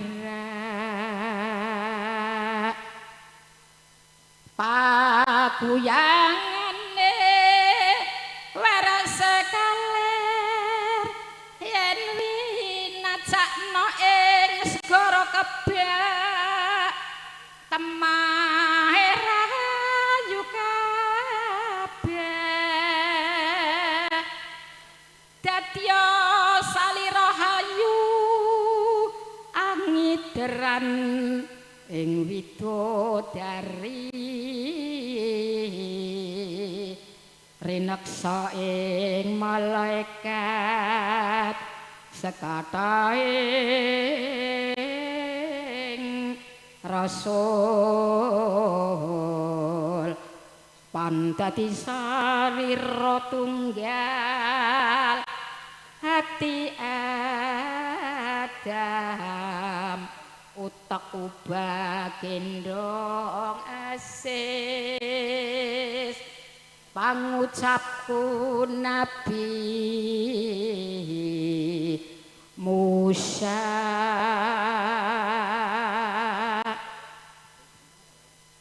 paguyangane waras kaler yen winacakno ing segara kebak temahe rahayu kabeh dadya salira hayu angideran ing widodari rineksa ing malaikat sekataing rasul pandati sarira tunggal hati Adam utak ubah gendong asis pangucapku Nabi Musa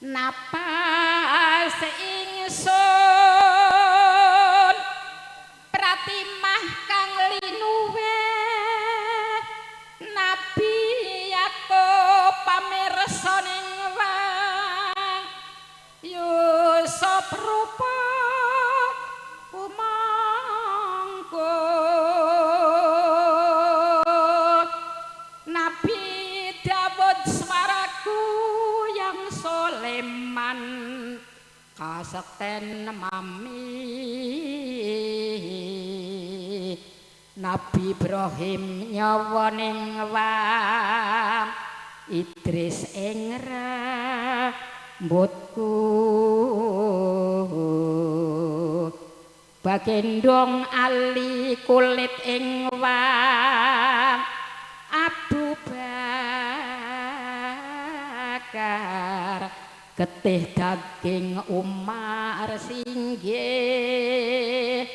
napa ingsun pratimah kang linuwe Nabi Yakub pamirsaning wang Yusuf rupa kumangko Nabi Daud swaraku yang Soleman kasekten mami Nabi Ibrahim nyawaning wang Idris ing rambutku bagendong Ali kulit ing wang Abu Bakar getih daging Umar singgih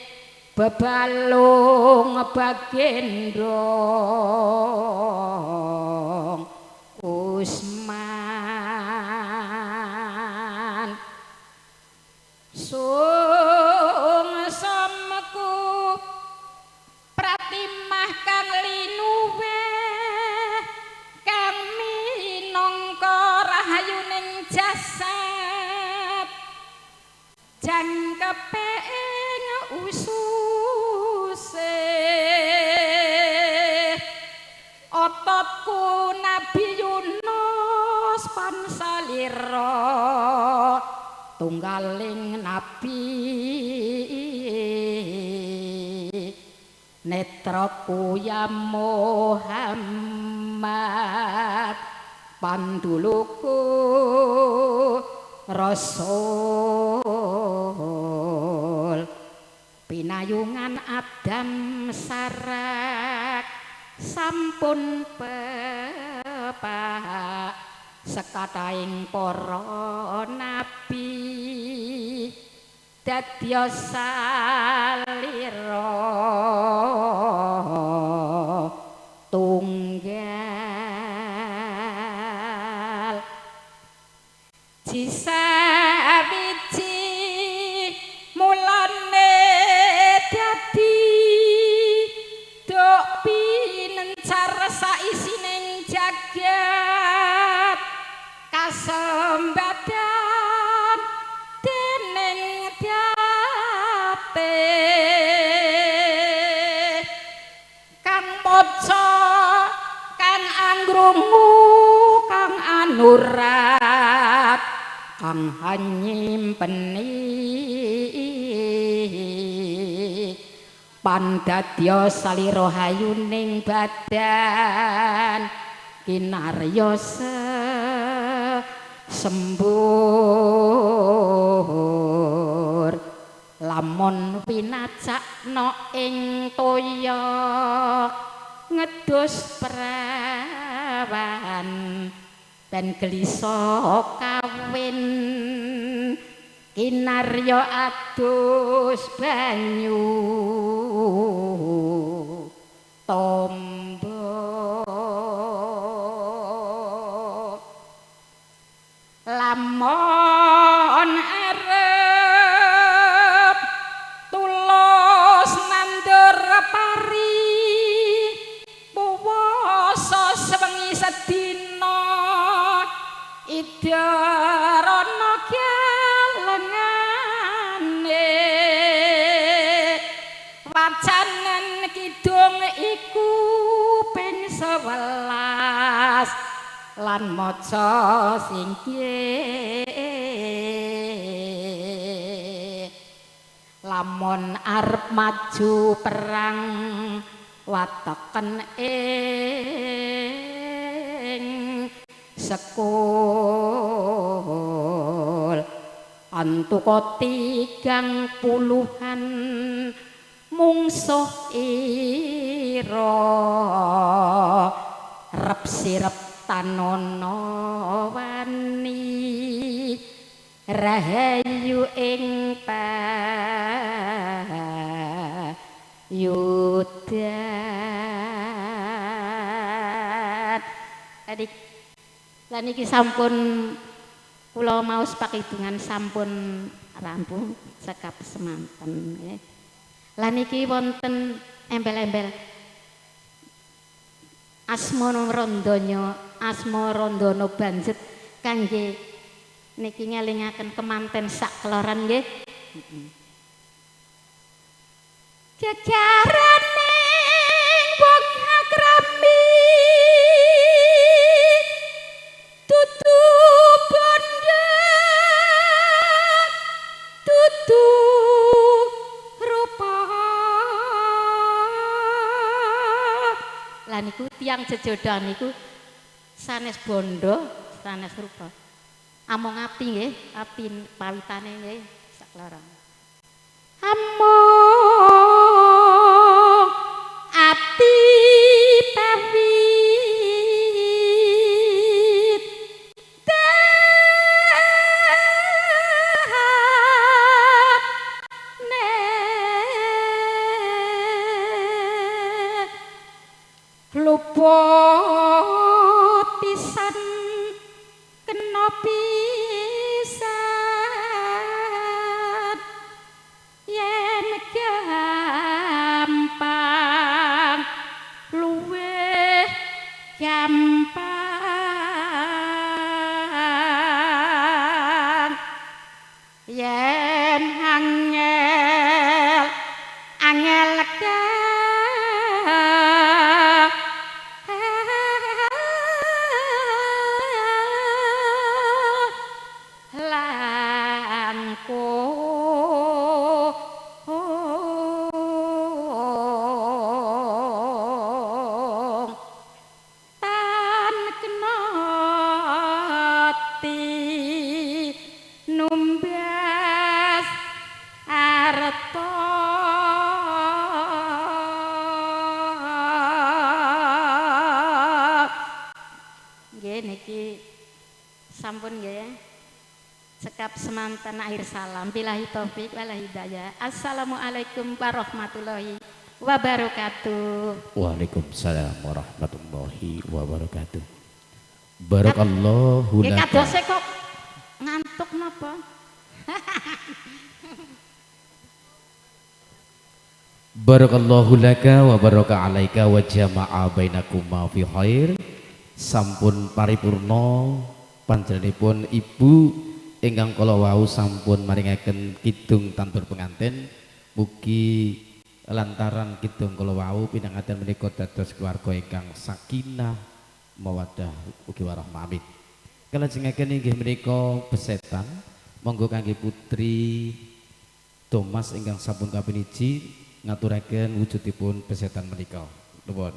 bebalung bagendong Usman sungsemku pratimah kang linuwe kang minangka rahayuning jasad jangkepe ing ususe ototku Nabi Yunus pansalira tunggaling nabi netraku ya Muhammad panduluku Rasul pinayungan Adam sarak sampun pepak sekataing para nabi dadya salira krungu kang anurat kang hanyimpeni pandadya salira hayuning badan kinarya sembur lamun pinacakna ing toya ngedus perawan ben gelisa kawin kinarya adus banyu tombo lamun arep tulus nandur pari puwasa sewengi sedina idarana kelengane wacanen kidung iku ping 11 lan maca singkih lamun arep maju perang wateken ing sekul antuka 30-an mungsuh ira rep sirep tanono wani rahayu ing payudan adik lan iki sampun kula maos pakidungan sampun rampung sekap semanten nggih lan iki wonten embel-embel asma randana banjet kangge niki ngelingaken kemanten sak keloran nggih kejarane wong akrami tutu bondo tutu rupa lan niku tiyang jejodohan niku sanes bondo sanes rupa among api nggih api pawitane nggih sakloron among api pawit luput pisan kena pisan yen gampang luwih gampang yen angel angel sampun nggih sekap semanten akhir salam billahi taufik wal hidayah assalamualaikum warahmatullahi wabarakatuh. Waalaikumsalam warahmatullahi wabarakatuh. Barakallahu laka. Kadose kok ngantuk napa? Barakallahu laka wa baraka alaika wa jama'a bainakuma fi khair. Sampun paripurna panjenenganipun ibu ingkang kala wau sampun maringaken kidung tantur pengantin. Mugi lantaran kidung kala wau pinangaten menika dados keluarga ingkang sakinah mawaddah ugi warahmah. Amin. Kalajengaken inggih menika besetan, monggo kangge Putri Thomas ingkang sampun kapiniji ngaturaken wujudipun besetan menika. Nuwun.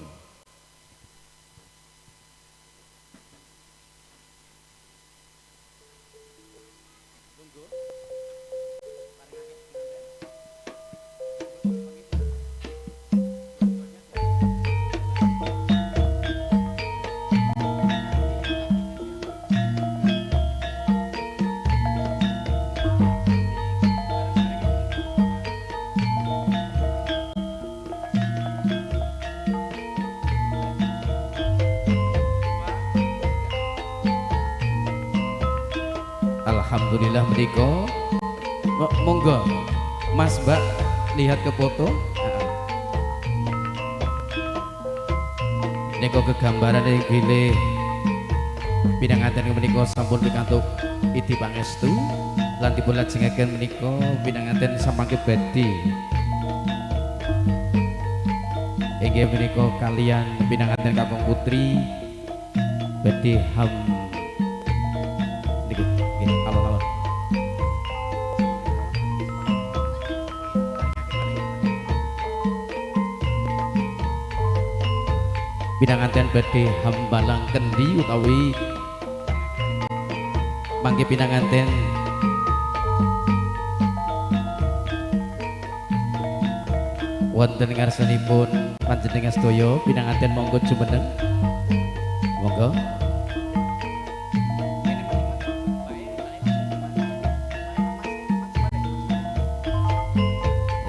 Alhamdulillah menika. Monggo Mas Mbak lihat ke foto. Nika kegambaran bilih pinanganten menika sampun pikantuk idi pangestu lan dipun lajengaken menika pinanganten samangke badhe inggih menika kalian pinanganten Kakung Putri badhe niki alon-alon pinanganten badhe hambalang kendi utawi mangke pinanganten wonten ngarsanipun panjenengan sedaya pinanganten monggo jumeneng monggo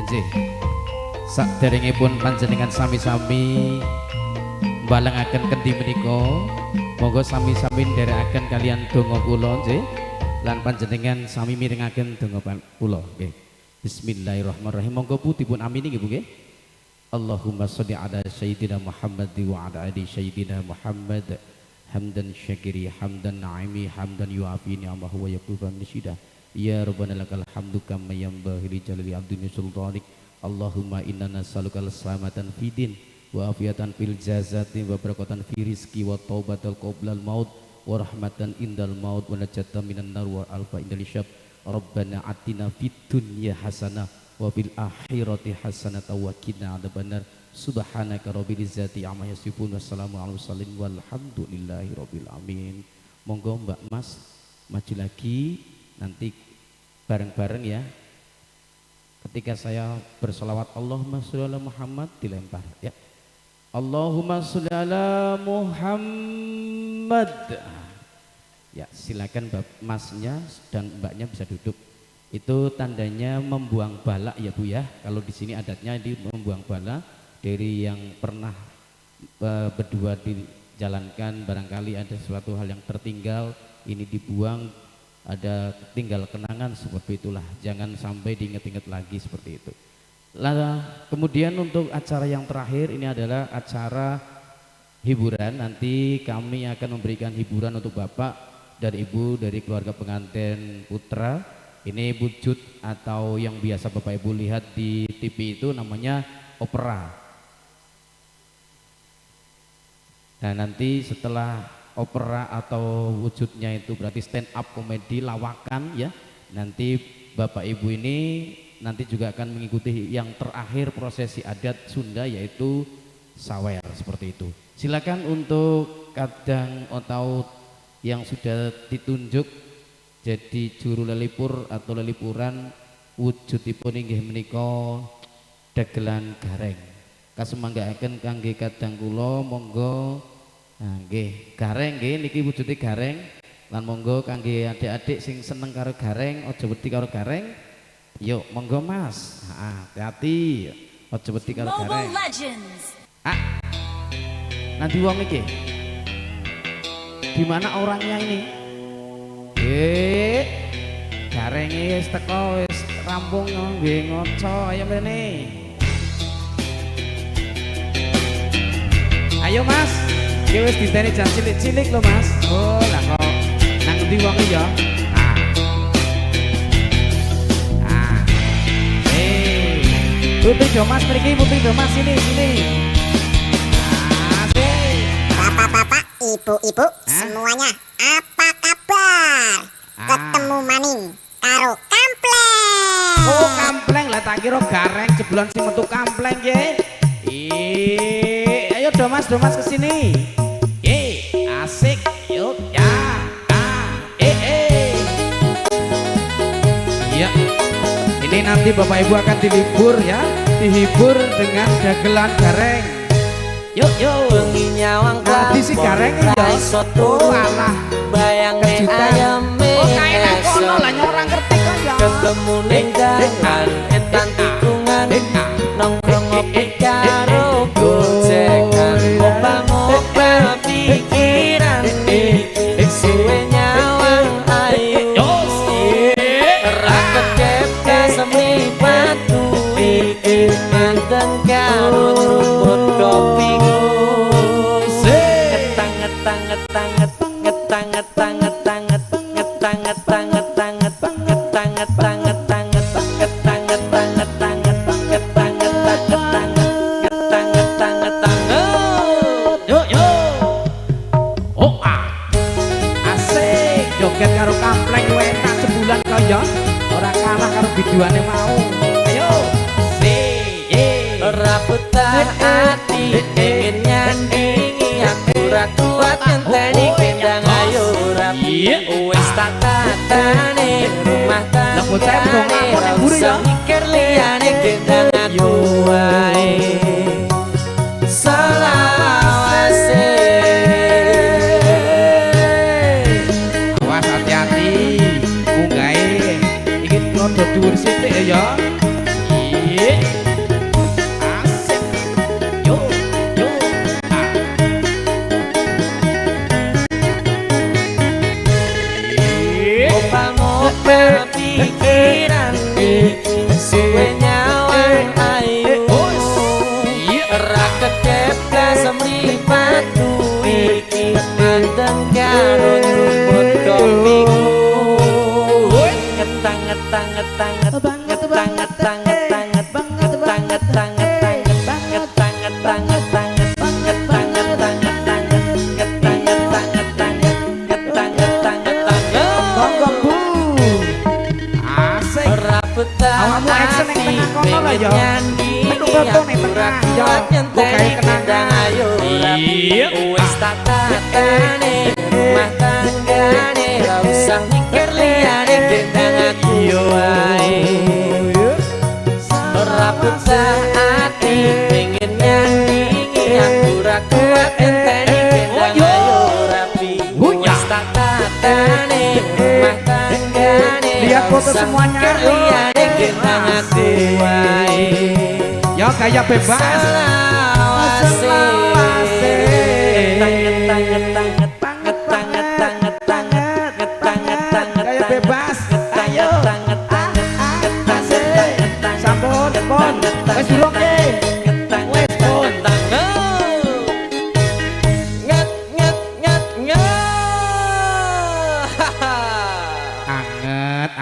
nggih saderengipun panjenengan sami-sami balengaken kendi menika monggo sami-sami nderekaken kalian donga kula nggih lan panjenengan sami mirengaken donga kula nggih. Bismillahirrahmanirrahim. Monggo putipun amini nggih Bu nggih. Allahumma sholli ala sayyidina Muhammad wa ala ali sayyidina Muhammad hamdan syakiri hamdan naimi hamdan yuafi ni'amahu wa yaqufa nishida ya rabbana lakal hamdu kama yanbaghi li jalali abdini sultanik. Allahumma inna nas'aluka al-salamatan fidin wa afiatan fil jazati wa barakatan fi rizqi wa taubatal qoblal maut wa rahmatan indal maut wa najatan minan nar wa alfa indal isyab. Rabbana atina fid dunya hasanah wa fil akhirati hasanah wa qina adzabannar. Subhanaka rabbil izzati amma yasifun wassalamu ala mursalin walhamdulillahi rabbil alamin. Monggo Mbak Mas maju lagi nanti bareng-bareng ya. Ketika saya berselawat Allahumma sholli ala Muhammad dilempar ya. Allahumma sholli ala Muhammad. Ya, silakan Masnya dan Mbaknya bisa duduk. Itu tandanya membuang bala ya Bu ya. Kalau di sini adatnya di membuang bala dari yang pernah berdua dijalankan, barangkali ada suatu hal yang tertinggal, ini dibuang, ada tinggal kenangan seperti itulah. Jangan sampai diingat-ingat lagi seperti itu. Lalu kemudian untuk acara yang terakhir ini adalah acara hiburan. Nanti kami akan memberikan hiburan untuk Bapak dan Ibu dari keluarga pengantin putra. Ini wujud atau yang biasa Bapak Ibu lihat di TV itu namanya opera. Nah nanti setelah opera atau wujudnya itu berarti stand up komedi lawakan ya. Nanti Bapak Ibu ini nanti juga akan mengikuti yang terakhir prosesi adat Sunda yaitu sawer seperti itu. Silakan untuk kadang atau yang sudah ditunjuk jadi juru lelipur atau lelipuran wujudipun inggih menika dagelan gareng. Kasemanggaaken kangge kadang kula monggo nggih gareng nggih niki wujude gareng lan monggo kangge adik-adik sing seneng karo gareng aja wedi karo gareng. Yuk monggo Mas, hati-hati, aja wedi karo gareng. Nanti wong iki, di mana orangnya ini? Garenge wis teko wis rampung nggih ngoco ayo mrene. Ayo Mas, iki wis diteni jan cilik-cilik lho Mas. Oh lah kok nang endi wong iki ya? Putri Domas pergi, Putri Domas sini. Asik. Bapak-bapak, ibu-ibu, semuanya apa kabar? Ketemu maning karo kampleng. Oh kampleng lah tak kira gareng jeblolan sing metu kampleng nggih. Ayo do Mas kesini. Asik. Yuk ya. Iya. Ini nanti Bapak Ibu akan dihibur ya, dihibur dengan dagelan gareng. Yuk. Wengi nyawang Nanti si gareng ya. Oh alah. bayange Kejutan. ayame Oh kayak kono lah orang ngerti kok ya. ketemuning jangan etan tikungan nongkrong ngopi karo gojekan ngobang-ngobang pikiran suwe nyawang ayu ra ketep kasemi batu iki manten karo rumput kopiku Asik joget karo kampleng enak sebulan kaya ora kalah karo biduane mau. Ayo. ora betah ati ingin nyandingi aku ra kuat ngenteni kendang ayo rapi wis tak tatane rumah tanggane ra usah mikir liyane kendang aku wae selawase Awas hati-hati munggahe iki rada dhuwur sithik ya. Asik. Yo. ngobang-ngobang pikiran suwe nyawang ayu ra kedep kasemri batu iki manten karo rumput kopiku Monggo Bu. Asik. Awakmu action ning tengah kono lah ya. Metu foto ning tengah ya. Kok gawe kenangan. Wis tak tatane rumah tanggane ra usah mikir liyane gendang aku wae ora betah ati pengen nyandingi aku ra kuat enteni gendang ayo rapi wis tak tatane rumah tanggane Lihat foto semuanya. liyane gendang aku wae Ya gaya bebas. Gaya bebas. Ayo. Sampun, pon. Wis durung ki. Wis pon.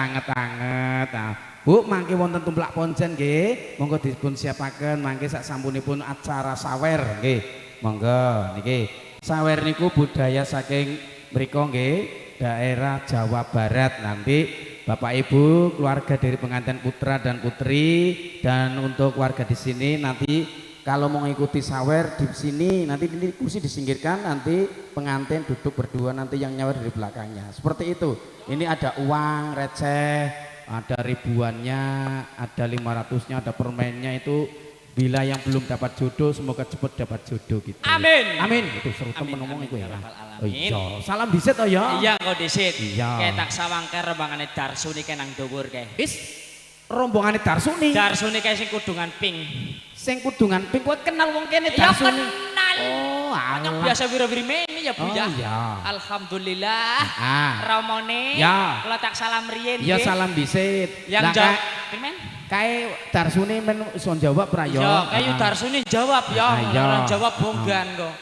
Anget. Nah, Bu, mangke wonten tumplak poncen nggih. Monggo dipun siapaken mangke sak sampunipun acara sawer nggih. Monggo niki. Sawer niku budaya saking mriku nggih, daerah Jawa Barat. Nanti Bapak Ibu, keluarga dari pengantin putra dan putri dan untuk warga di sini nanti kalau mau mengikuti sawer di sini nanti ini kursi disingkirkan, nanti pengantin duduk berdua, nanti yang nyawer dari belakangnya. Seperti itu. Ini ada uang receh, ada ribuannya, ada 500-nya, ada permennya itu. Bila yang belum dapat jodoh semoga cepat dapat jodoh gitu. Amin. Amin. Itu seru temen ngomong iku ya. Alamin. Oh iya. Salam disit to ya. Iya kok disit. Iya. Kayak tak sawangke rembangane Darsuni kae nang dhuwur kae. Wis rombongane Darsuni. Darsuni kae sing kudungan pink. Sing kudungan pink kowe kenal wong kene Ya Darsuni. kenal. Oh, Banyak alah. biasa wira-wiri meni ya Bu Oh, ya. iya. Alhamdulillah. Ramone. Ya. Kula tak salam riyin Iya nggih. salam disit. Yang Lah, jawab. kae- Pimen? Kae Darsuni men iso jawab ra ya. Ya, kayu Darsuni jawab ya. Iya. Ora jawab bonggan kok.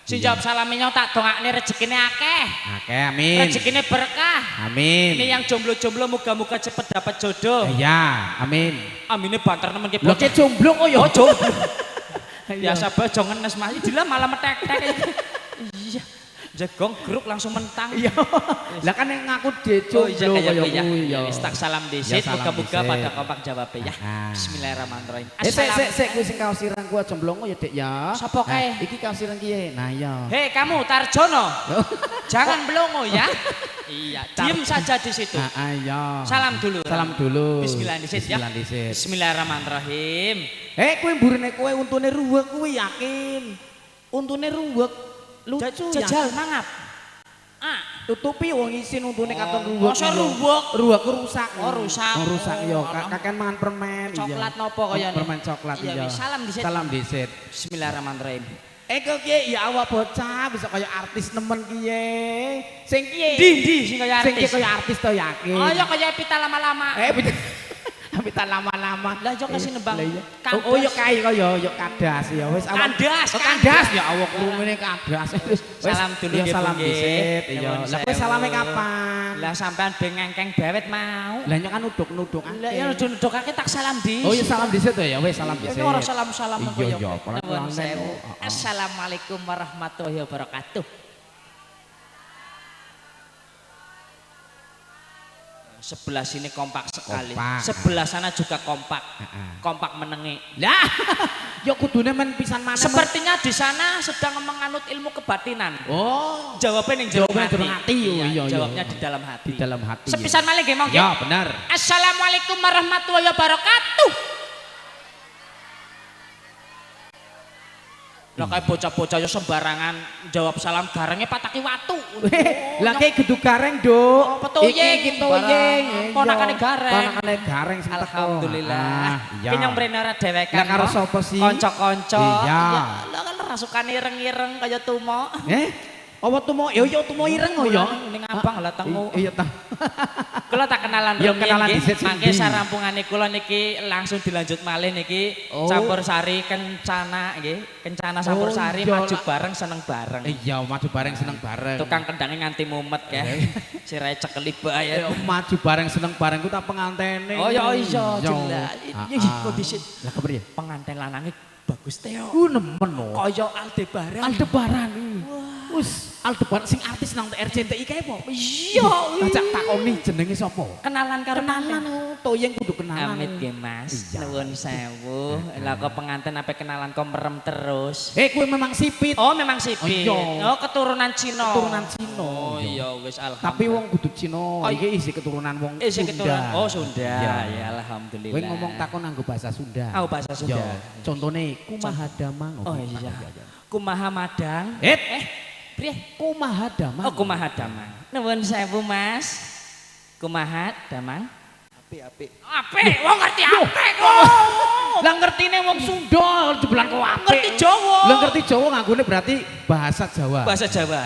Sing jawab salaminya tak dongakne rezekine akeh. Oke, amin. Rezekine berkah. Amin. Ini yang jomblo-jomblo muga-muga cepet dapat jodoh. Iya, amin. Amine banter nemen ki. Lho ki jomblo kok ya. Oh, jomblo. Biasa bae aja ngenes Mas. Dilah malah metek-tek iki. Iya. Jegong grup langsung mentang. Iya. Lah kan yang ngaku dejo iya kaya ya. Ya wis tak salam dhisik, muga-muga pada kompak jawab ya. Bismillahirrahmanirrahim. Sik kuwi sing kaos ireng kuwi aja mlongo ya, Dik ya. Sapa kae? Iki kaos ireng kiye. Nah iya. Hei kamu Tarjono. Jangan melongo ya. Iya, diam saja di situ. Iya. Salam dulu. Salam dulu. Bismillah dhisik ya. Bismillahirrahmanirrahim. Kuwi mburine kowe untune ruwek kuwi yakin. Untune ruwek. Lucu jajal mangap. Tutupi wong isin untune katon ruwek. Masa ruwek? Ruwek rusak. Oh, rusak. Oh, rusak ya. Kakean mangan permen. Coklat nopo kaya permen coklat iya. Salam dhisik. Salam dhisik. Bismillahirrahmanirrahim. Kok kiye ya awak bocah bisa kaya artis nemen kiye. Sing kiye? Ndi sing kaya artis? Sing kaya artis to yakin. Oh ya kaya pita lama-lama. Pita lama-lama. Lah yo kasih nembang. Oh ya kae kaya yo kadas ya wis awak. Kandas ya awak krungune kadas. Salam dulu nggih. Salam dhisik iya. Lah kowe salame kapan? Lah sampean ben ngengkeng bawet mau. Lah nyok kan nuduk-nudukake. Lah ya nuduk-nudukake tak salam dhisik. Oh ya salam dhisik to ya wis salam dhisik. Ora salam-salam iya. Assalamualaikum warahmatullahi wabarakatuh. Sebelah sini kompak sekali, sebelah sana juga kompak, kompak menengi. Lah, ya kudune men pisan mana? Sepertinya di sana sedang menganut ilmu kebatinan. Oh, jawabnya yang jawab hati. Iya, jawabnya di dalam hati. Di dalam hati. Sepisan maling gimana? Ya benar. Assalamualaikum warahmatullahi wabarakatuh. Lah kayak bocah-bocah yo sembarangan jawab salam garangnya pataki watu. Lah kayak gedung gareng, Duk. Petuyeng gitu yeng. Ponakane gareng. Ponakane gareng sing teko. Alhamdulillah. Ki nyong mrene ora dhewekan. Lah karo sapa sih? Kanca-kanca. Iya. Lah kan rasukane ireng-ireng kaya tumo. Apa tumo? Ya tumo ireng ya. Ning abang lah tengmu. Iya ta. Kula tak kenalan ya kenalan dhisik. Mangke sarampungane kula niki langsung dilanjut malih niki campur sari kencana nggih. Kencana campur sari maju bareng seneng bareng. Iya, maju bareng seneng bareng. Tukang kendhange nganti mumet ya. Sirahe cekeli bae. Maju bareng seneng bareng ku tak pengantene. Oh ya iya jelas. Iki kok dhisik. Lah kepriye? Penganten lanange bagus teo. Nemen lho. Kaya Aldebaran. Aldebaran. Wis Aldebaran sing artis nang RCTI kae apa? Iya. Ajak takoni jenenge sapa? Kenalan karo kenalan Toyeng kudu kenalan. Amit nggih Mas. Nuwun sewu. Lah kok penganten ape kenalan kok merem terus. Kowe memang sipit. Oh memang sipit. Oh keturunan Cina. Keturunan Cina. Oh iya wis alhamdulillah. Tapi wong kudu Cina. Iki isi keturunan wong Sunda. Isi keturunan. Oh Sunda. Ya alhamdulillah. Kowe ngomong takon nganggo bahasa Sunda. Oh bahasa Sunda. Contone kumaha damang. Oh iya. Kumaha madang. Priye? Kumaha damang. Oh kumaha damang. Nuwun sewu Mas. Kumaha damang. Apik. Apik, wong ngerti apik kok. Lah ngertine wong Sunda jebelan kok apik. Ngerti Jawa. Lah ngerti Jawa nganggone berarti bahasa Jawa. Bahasa Jawa.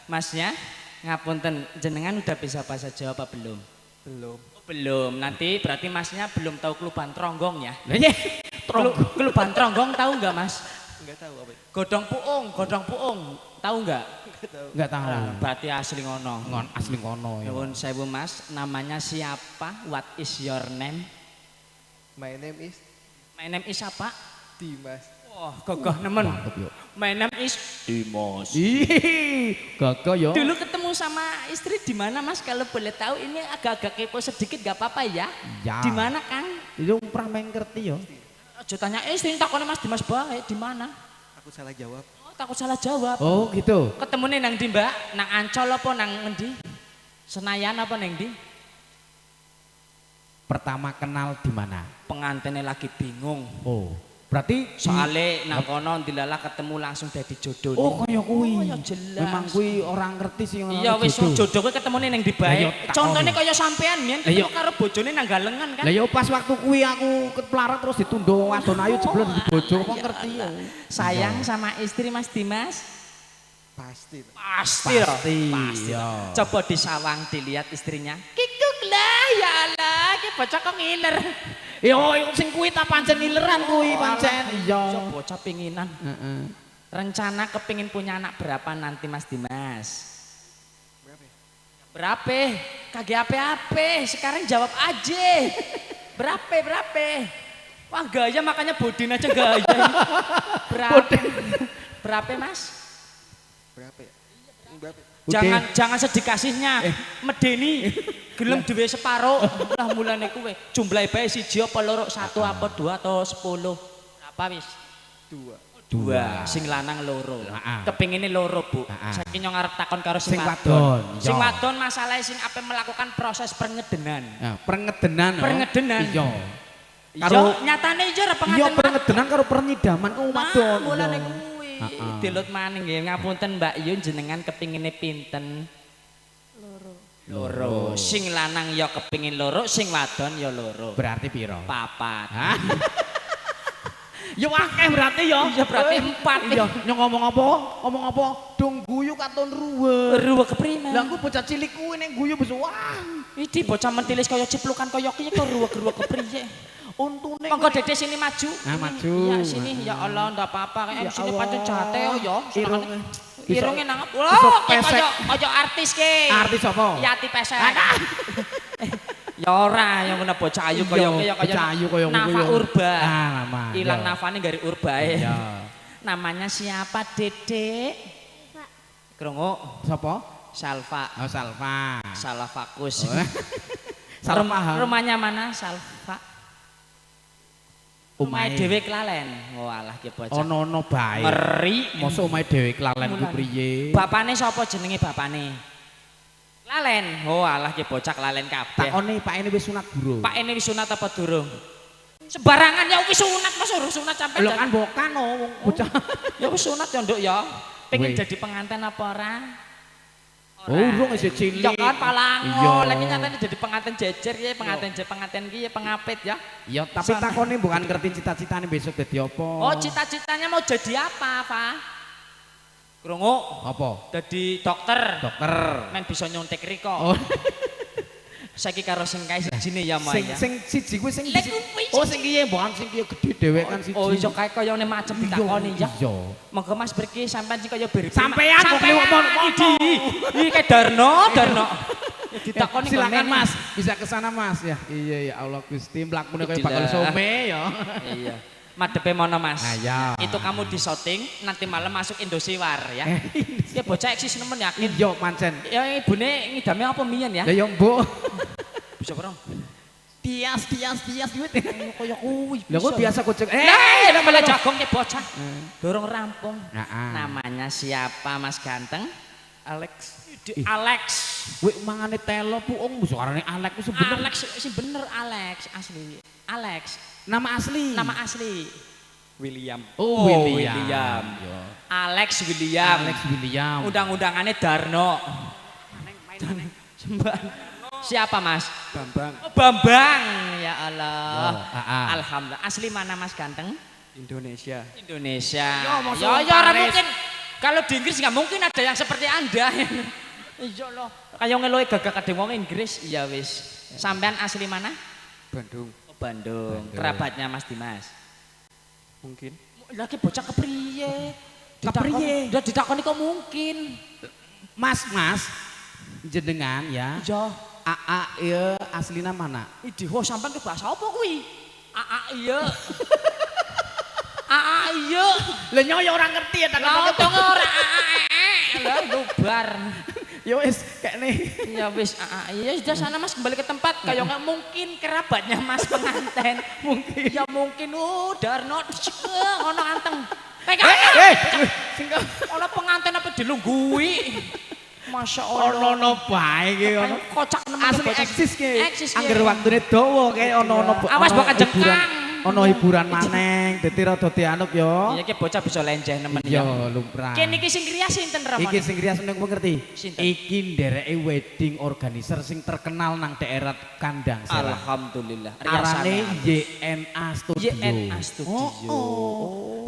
Masnya, ngapunten jenengan udah bisa bahasa Jawa apa belum? Belum. Belum. Nanti berarti Masnya belum tahu Kluban Tronggong ya? Lah iya. Kluban Tronggong tahu nggak Mas? Enggak tahu apa. Godong puung, tahu nggak? Enggak tahu. Berarti asli ngono. Asli ngono ya. Nuwun sewu Mas, namanya siapa? What is your name? My name is apa? Dimas. Wah, gagah nemen. My name is Dimas. Gagah ya. Dulu ketemu sama istri di mana Mas? Kalau boleh tahu ini agak-agak kepo sedikit gak apa-apa ya? Ya. Di mana Kang? Itu pernah ngerti ya. Aja tanya istri takone Mas Dimas bae di mana? Aku salah jawab. Oh, takut salah jawab. Oh, gitu. Ketemune nang ndi, Mbak? Nang Ancol apa nang endi? Senayan apa nang ndi? Pertama kenal di mana? Pengantene lagi bingung. Oh, berarti soalnya nang kono dilala ketemu langsung dadi jodoh. Oh, kaya kuwi. Oh, ya jelas. Memang kuwi orang ngerti sih ngono. Iya wis jodoh kuwi ketemune ning ndi bae. Contone kaya sampean mien ketemu karo bojone nang galengan kan. Lah ya pas waktu kuwi aku ketularan terus ditunda wadon ayu jeblen di bojo kok ngerti ya. Sayang sama istri Mas Dimas? Pasti. Ya. Coba disawang dilihat istrinya. Kikuk lah ya Allah, ki bocah kok ngiler. Yo sing kuwi ta pancen ngileran kuwi pancen. Iya. Bocah pinginan. Rencana kepingin punya anak berapa nanti Mas Dimas? Berapa? Kagak apa-apa, sekarang jawab aja. Berapa? Wah gaya makanya Bodin aja gaya. Berapa Mas? Berapa ya? Berapa? Jangan sedih kasihnya. Medeni gelem duwe separo. Lah mulane kuwe jumlahe bae 1 apa loro, 1 apa 2 atau 10. Apa wis? 2. Sing lanang loro. Kepingine loro, Bu. Saiki nyong arep takon karo sing wadon. Sing wadon masalahe sing ape melakukan proses pengedenan. Pengedenan. Iya. Karo nyatane iya ora pengaten. Iya pengedenan karo pernyidaman ku wadon. Mulane kuwi. Dilut maning nggih, ngapunten Mbak Yun jenengan kepingine pinten? Loro. Sing lanang ya kepingin loro, sing wadon ya loro. Berarti piro? 4. Ya akeh berarti ya. Iya berarti 4. Iya, nyong ngomong apa? Dong guyu katon ruwe. Ruwe keprimen. Lah aku bocah cilik kuwi ning guyu wis wah. Iki bocah mentilis kaya ciplukan kaya kiye kok ruwe kepriye. Untune monggo Dede sini maju. Maju. Ya sini ya Allah ndak apa-apa kayak sini pancen jate ya. Irunge nang kaya artis ke. Artis apa? Yati pesek. Ya ora yang kena bocah ayu kaya Nafa Urba. Ilang nafane gari urbae. Namanya siapa Dede? Krungu. Sapa? Salva. Oh Salva. Salafakus. Rumahnya mana Salva? Omahe dhewe Klalen. Oh alah ki bocah. Ono bae. Ngeri. Mosok omahe dhewe Klalen ku priye? Bapane sapa jenenge bapane? Klalen. Oh alah ki bocah Klalen kabeh. Takone pakene wis sunat durung? Pakene wis sunat apa durung? Sembarangan ya wis sunat Mas urus sunat sampe. Lho kan bokan wong bocah. Ya wis sunat ya Nduk ya. Pengen jadi pengantin apa ora? Oh urung isih cilik. Ya kan palango. Lagi nyatane jadi pengantin jejer ya, pengantin ki ya pengapit ya. Ya tapi takone bukan ngerti cita-citane besok dadi apa. Oh cita-citanya mau jadi apa, Pak? Krungu? Apa? Dadi dokter. Dokter. Men bisa nyuntik riko. Oh. Saiki karo sing kae sijine ya Maya. Sing siji kuwi sing oh sing kiye mbokan sing kiye gedhe dhewek kan siji. Oh iso kae kayane macem ditakoni ya. Iya. Monggo Mas Berki sampean sing kaya beri. Sampean kok iki kae Darno. Ditakoni silakan Mas, bisa ke sana Mas ya. Iya ya Allah Gusti, mlakune kaya bakal some ya. Iya. Madepe mono Mas. Ya. Itu kamu di shooting nanti malam masuk Indosiar ya. Ya bocah eksis nemen yakin. Iya pancen. Ya ibune ngidame apa mien ya? Ya ya Mbok. Bisa berong. Tias duit. Kaya kuwi. Lha kok biasa gojek. Lah malah jagong ki bocah. Dorong rampung. Namanya siapa Mas ganteng? Alex. Alex. Wih mangane telo puung suarane Alex ku sebener. Alex sing bener Alex asli. Alex. Nama asli. William. Oh, William. Alex William. Undang-undangannya Darno. Siapa Mas? Bambang. Oh, Bambang. Ya Allah. Alhamdulillah. Asli mana Mas ganteng? Indonesia. Ya ora mungkin. Kalau di Inggris nggak mungkin ada yang seperti Anda. Iya loh. Kayak ngeloe gagak kadang wong Inggris. Iya wis. Sampean asli mana? Bandung. Bandung. Kerabatnya Mas Dimas. Mungkin. Lagi bocah kepriye? Udah ditakoni kok mungkin. Mas jenengan ya. Iya. AA ya aslina mana? Idih, sampean ke bahasa apa kuwi? AA iya. AA iya. Lah nyoyo ora ngerti ya takon. Lah ora AA. Lah bubar. Ya wis kene. Ya wis, iya sudah sana Mas kembali ke tempat. Kayak nggak mungkin kerabatnya Mas pengantin. Mungkin. Ya mungkin. Darno ono anteng. Ono pengantin apa dilunggui. Masya Allah. Ono bae iki ono. Kocak nemen asli eksis ki. Eksis. Angger waktune dawa kae ono. Awas bakal jengkang. Ono hiburan maneng, dadi rada dianuk yo. Iya ki bocah bisa lenjeh nemen ya. Yo lumrah. Kene iki sing kriya sinten Ramon? Iki sing kriya seneng ngerti. Iki ndereke wedding organizer sing terkenal nang daerah Kandang Serang. Alhamdulillah. Arane YNA Studio. YNA Studio.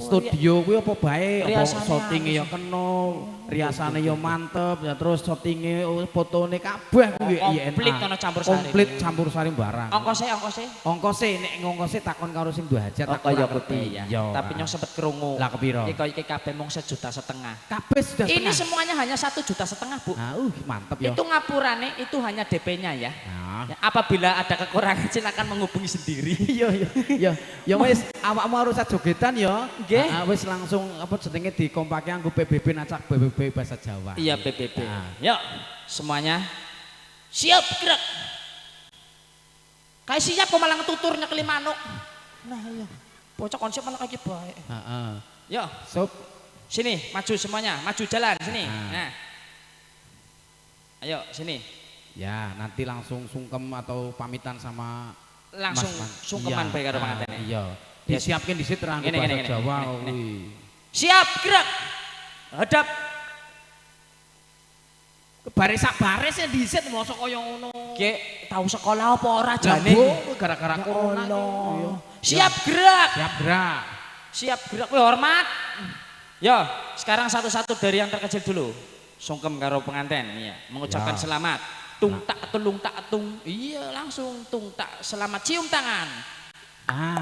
Studio kuwi apa bae, apa syutinge ya kena, riasane ya mantep, ya terus syutinge fotone kabeh kuwi YNA. Komplit ono campur sari. Komplit campur sari barang. Ongkose nek ngongkose takon karo sing duwe hajat aku ya putih ya. Tapi nyong sempet krungu. Lah kepiro? Iki kabeh mung 1,5 juta. Kabeh sudah setengah. Ini semuanya hanya 1,5 juta, Bu. Mantep ya. Itu ngapurane itu hanya DP-nya ya. Ya, apabila ada kekurangan silakan menghubungi sendiri. Iya iya iya. Ya wis awakmu harus jogetan ya. Nggih. Wis langsung apa jenenge dikompake nganggo PBB Nacak PBB bahasa Jawa. Iya PBB. Yuk semuanya siap gerak. Kayak siap kok malah ngetutur nyekeli manuk. Nah iya. Bocah konsep malah kayak baik. Heeh. Yuk. Sob. Sini maju semuanya, maju jalan sini. Nah. Ayo sini. Ya, nanti langsung sungkem atau pamitan sama langsung sungkeman bae karo pangantene. Iya. Disiapkan di situ terang bahasa Jawa. Siap, gerak. Hadap. Baris sak baris ya disit mosok kaya ngono. Ki tahu sekolah apa ora jane? Gara-gara corona. Siap, gerak. Siap, gerak. Siap, gerak. Kowe hormat. Yo, sekarang satu-satu dari yang terkecil dulu. Sungkem karo pengantin, iya. Mengucapkan selamat. Tung tak tulung tak tung. Iya, langsung tung tak selamat cium tangan.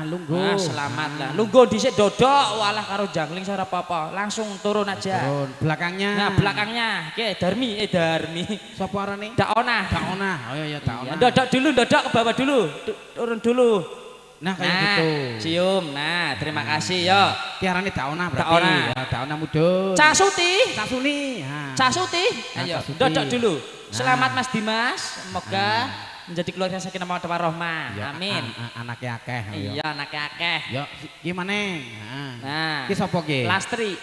Lungguh. Nah, selamat lah. Lungguh dhisik dodok walah karo jangling ora apa-apa. Langsung turun aja. Turun. Belakangnya. Nah, belakangnya. Oke, Darmi. Sapa arane? Daona. Oh iya, Daona. Dodok dulu, dodok ke bawah dulu. Turun dulu. Nah, kayak gitu. Cium. Nah, terima kasih yo. Tiarane Daona berarti. Daona. Ya, Daona mudun. Casuti. Casuni. Casuti. Ayo, dodok dulu. Selamat Mas Dimas. Semoga menjadi keluarga sakinah mawaddah warahmah. Ya, amin. Anaknya akeh. Iya, anaknya akeh. Yo, gimana? Nah. Ki sapa ki? Lastri.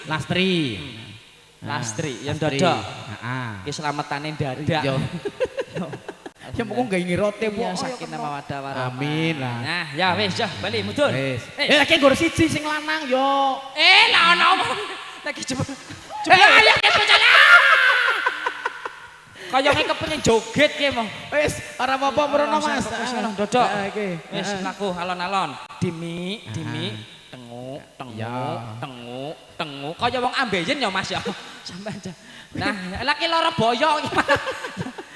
Lastri yang dodok. Ki selamatane dadak. Yo. Ya mung gawe ngirote po. Sakinah mawaddah warahmah. Amin lah. Nah, ya wis, yo bali mudun. Lagi nggur siji sing lanang yo. Lah ono. Lagi coba. Ayo bocah. Kayaknya kepengen joget ki mong. Wis, ora apa-apa merono Mas. Dodok. Wis laku alon-alon. Dimi, tenguk. Kaya wong ambeien ya Mas ya. Sampeyan. Nah, laki lara boyo iki.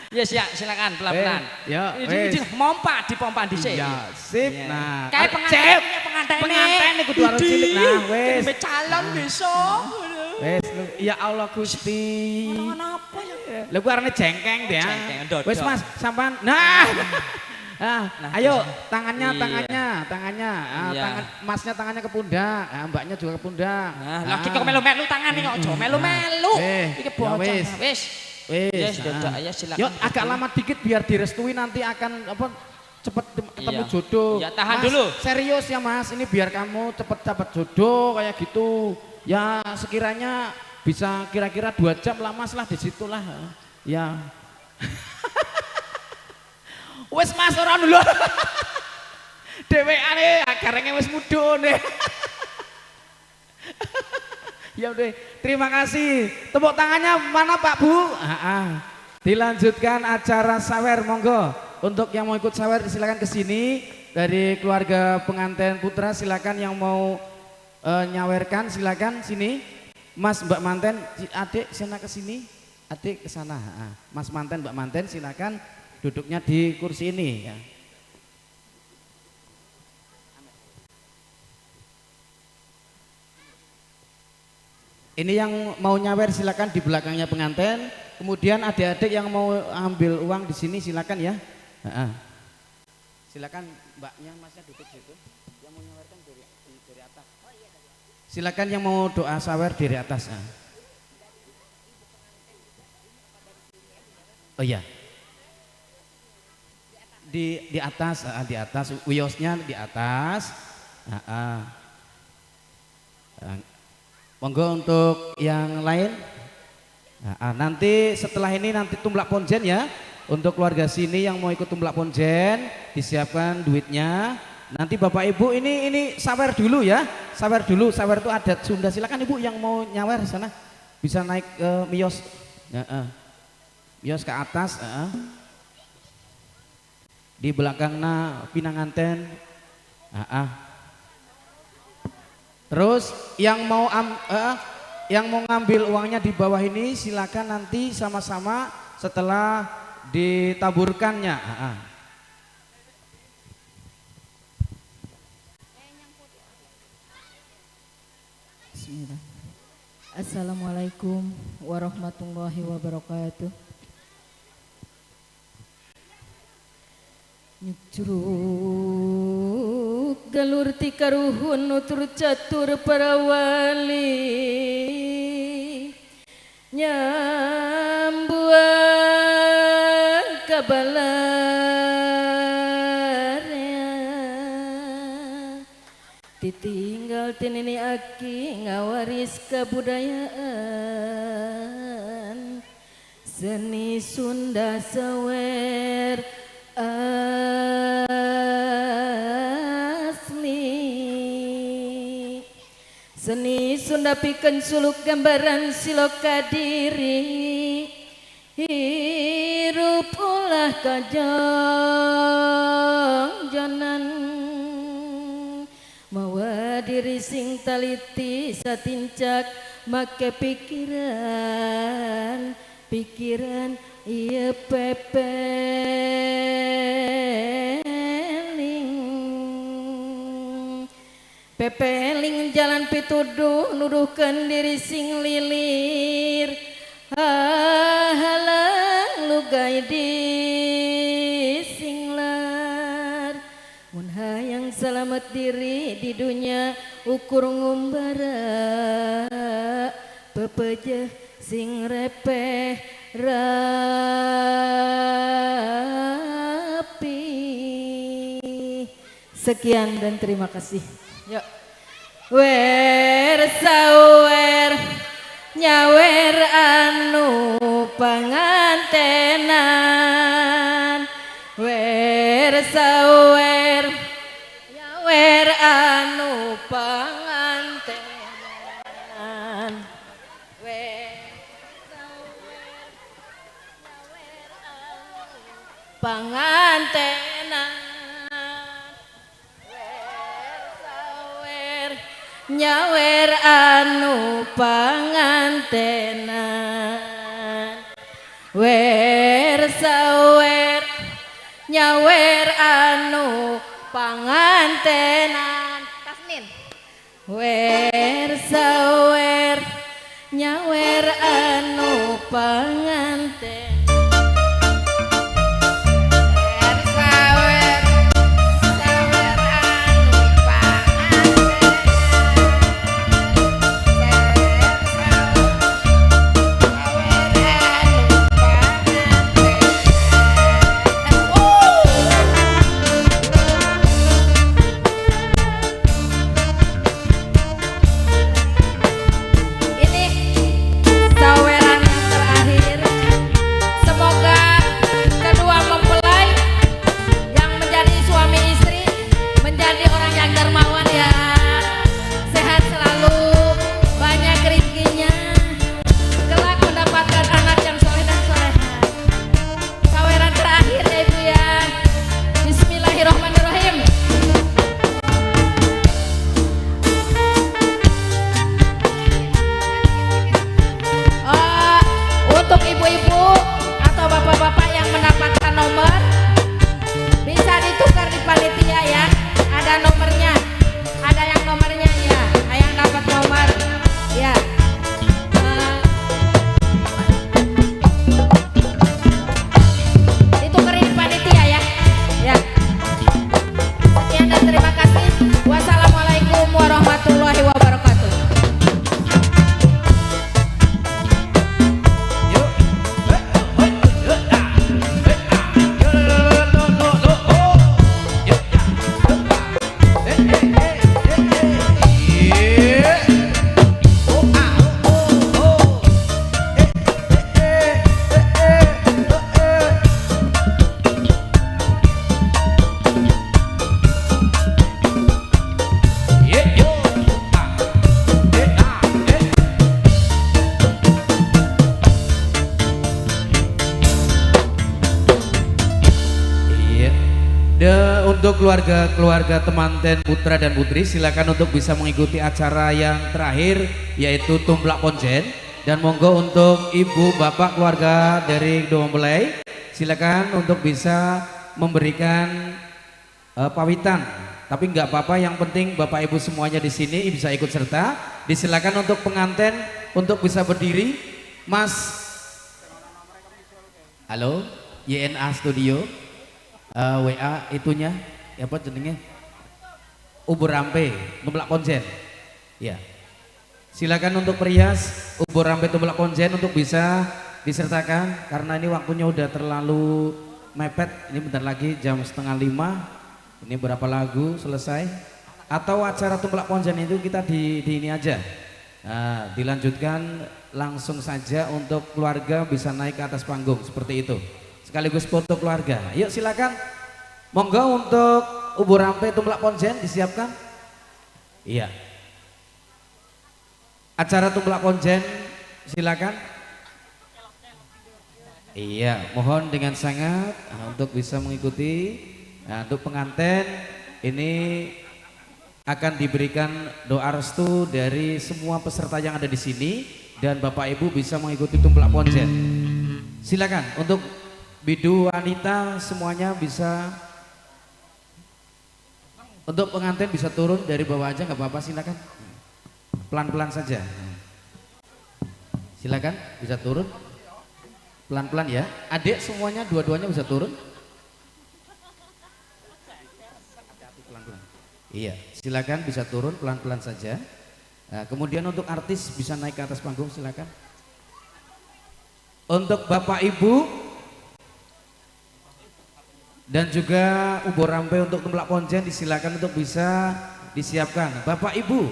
Yes ya, silakan pelan-pelan. Ya, wis. Dipompa dhisik. Ya, sip. Nah, kayak pengantin kudu arep cilik nah, wis. Calon besok. Wis, ya Allah Gusti. Ora apa ya. Lha ku arane jengkeng ya. Wis Mas, sampean. Nah, ayo tangannya. Tangan Masnya tangannya ke pundak, Mbaknya juga ke pundak. Lagi kok melu-melu tangan nih kok, aja melu-melu. Iki bocah. Wis. Dodok ayo silakan. Yuk agak lama dikit biar direstui nanti akan apa cepet ketemu jodoh. Ya tahan Mas, dulu. Serius ya Mas, ini biar kamu cepet dapat jodoh kayak gitu. Ya sekiranya bisa kira-kira 2 jam lah Mas lah di situlah. Ya. Wes Mas ora dulu. Dhewekane garenge wis mudhun. Ya udah, terima kasih. Tepuk tangannya mana Pak Bu? Dilanjutkan acara sawer, monggo. Untuk yang mau ikut sawer silakan ke sini. Dari keluarga pengantin putra silakan yang mau nyawerkan silakan sini. Mas Mbak manten, adik sana ke sini. Adik ke sana. Mas manten Mbak manten silakan duduknya di kursi ini ya. Ini yang mau nyawer silakan di belakangnya pengantin. Kemudian adik-adik yang mau ambil uang di sini silakan ya. Silakan Mbaknya, Masnya duduk situ. Yang mau nyawerkan dari atas. Silakan yang mau doa sawer dari atas. Oh iya. Di atas. Uyosnya di atas. Monggo untuk yang lain. Nanti setelah ini nanti tumplak ponjen ya. Untuk keluarga sini yang mau ikut tumplak ponjen disiapkan duitnya. Nanti Bapak Ibu ini sawer dulu ya. Sawer dulu, sawer itu adat Sunda. Silakan Ibu yang mau nyawer sana bisa naik ke mios. Mios ke atas. Di belakangnya pinanganten. Terus yang mau ngambil uangnya di bawah ini silakan nanti sama-sama setelah ditaburkannya. Bismillah. Assalamualaikum warahmatullahi wabarakatuh. Nyucruk galur tikaruhun nutur catur para wali nyambuan kabalarnya ditinggal tinini aki ngawaris kebudayaan seni Sunda sawer asli seni Sunda pikeun suluk gambaran siloka diri hirup ulah kajongjonan mawa diri sing taliti satincak make pikiran iya pepeling jalan pituduh nuduhkeun diri sing lilir halang lugai di singlar mun hayang salamet diri di dunia ukur ngumbara pepejeh sing repeh rapi. Sekian dan terima kasih. Yuk. Wer sawer nyawer anu pangantenan wer sawer nyawer anu pangantenan pangantenan nyawer anu pangantenan wer sawer nyawer anu pangantenan tasnin wer sawer nyawer anu pangantenan Untuk keluarga temanten putra dan putri silakan untuk bisa mengikuti acara yang terakhir yaitu tumplak ponjen, dan monggo untuk ibu bapak keluarga dari Kedua Mempelai silakan untuk bisa memberikan pawitan, tapi nggak apa-apa, yang penting bapak ibu semuanya di sini bisa ikut serta. Disilakan untuk pengantin untuk bisa berdiri. Mas, halo YNA Studio. WA itunya apa jenenge ubur rampe tumplak konjen ya. Silakan untuk perias ubur rampe tumplak konjen untuk bisa disertakan karena ini waktunya udah terlalu mepet. Ini bentar lagi jam 4:30. Ini berapa lagu selesai atau acara tumplak konjen itu kita di ini aja. Nah, dilanjutkan langsung saja untuk keluarga bisa naik ke atas panggung seperti itu. Sekaligus foto keluarga. Yuk silakan. Monggo untuk ubur rampe tumplak ponjen disiapkan. Iya. Acara tumplak ponjen silakan. Iya, mohon dengan sangat untuk bisa mengikuti. Nah, untuk pengantin ini akan diberikan doa restu dari semua peserta yang ada di sini dan Bapak Ibu bisa mengikuti tumplak ponjen. Silakan untuk bidu wanita semuanya bisa. Untuk pengantin bisa turun dari bawah aja nggak apa-apa, silakan. Pelan-pelan saja. Silakan bisa turun. Pelan-pelan ya. Adik semuanya dua-duanya bisa turun. Iya, silakan bisa turun pelan-pelan saja. Nah, kemudian untuk artis bisa naik ke atas panggung silakan. Untuk Bapak Ibu dan juga ubur rampe untuk tumplak ponjen disilakan untuk bisa disiapkan. Bapak Ibu,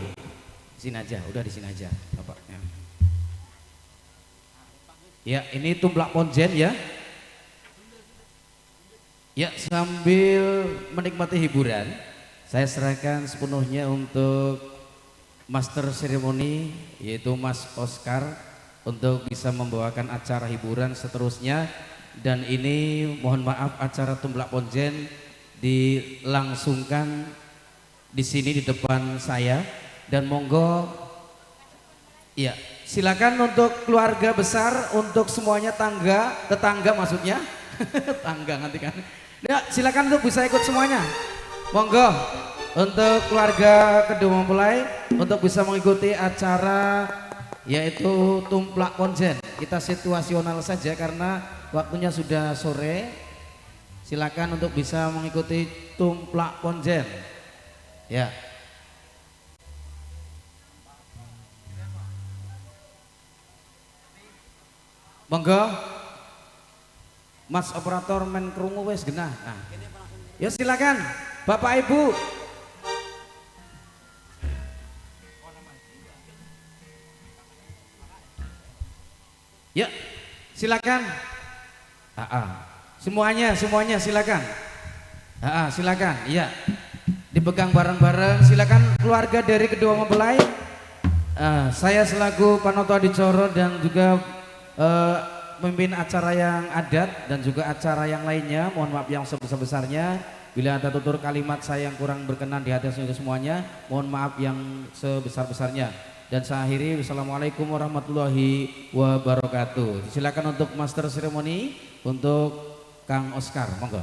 sini aja, udah di sini aja, Bapak. Ya, ini tumplak ponjen ya. Ya, sambil menikmati hiburan. Saya serahkan sepenuhnya untuk master seremoni yaitu Mas Oscar untuk bisa membawakan acara hiburan seterusnya dan ini mohon maaf acara tumplak ponjen dilangsungkan di sini di depan saya dan monggo ya silakan untuk keluarga besar untuk semuanya tetangga maksudnya tangga nanti kan ya silakan untuk bisa ikut semuanya. Monggo untuk keluarga kedua mempelai untuk bisa mengikuti acara yaitu tumplak ponjen. Kita situasional saja karena waktunya sudah sore. Silakan untuk bisa mengikuti tumplak ponjen. Ya. Monggo. Mas operator men krungu wis genah. Nah. Ya silakan. Bapak Ibu. Ya, silakan. Semuanya silakan. Silakan. Ya. Dipegang bareng-bareng. Silakan keluarga dari kedua mempelai. Saya selaku Panoto Adicoro dan juga memimpin acara yang adat dan juga acara yang lainnya. Mohon maaf yang sebesar-besarnya. Bila ada tutur kalimat saya yang kurang berkenan di hati semuanya, mohon maaf yang sebesar-besarnya. Dan saya akhiri, wassalamualaikum warahmatullahi wabarakatuh. Silakan untuk master seremoni untuk Kang Oscar, monggo.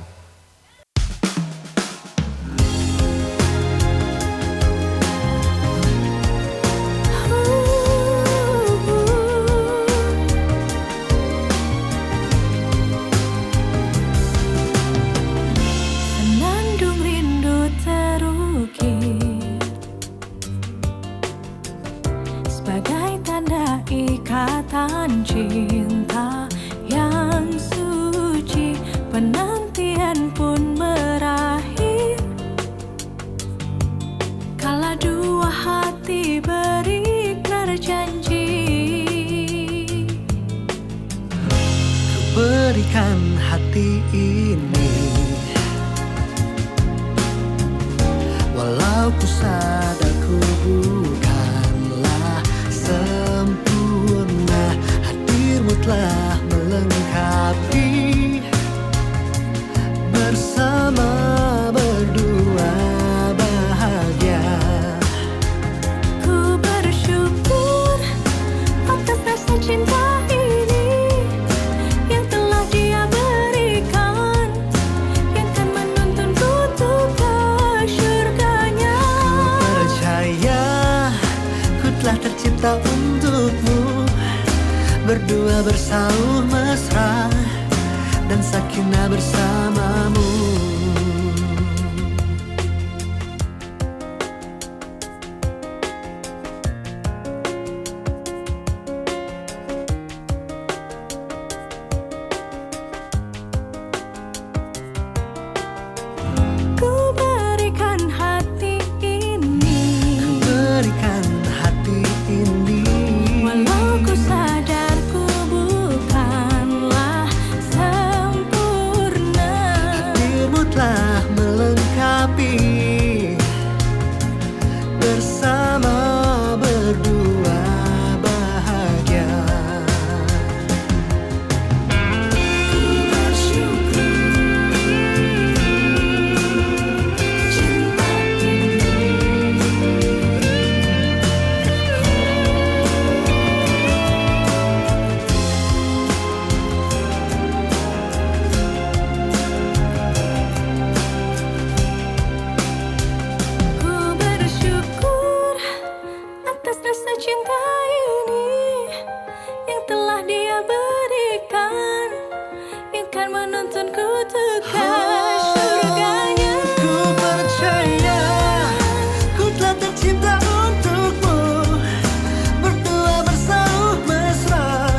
Ikatan cinta yang suci, penantian pun berakhir kala dua hati berikrar janji. Ku berikan hati ini walau ku sadar ku bukanlah sempurna, hadirmu telah melengkapi bersama berdua bahagia. Ku bersyukur atas rasa cinta ini yang telah Dia berikan, yang kan menuntunku untuk ke syurganya. Ku percaya ku telah tercipta untukmu, berdua bersauh mesra dan sakinah bersamamu. tekan surganya. Ku percaya ku telah tercipta untukmu, berdua bersama mesra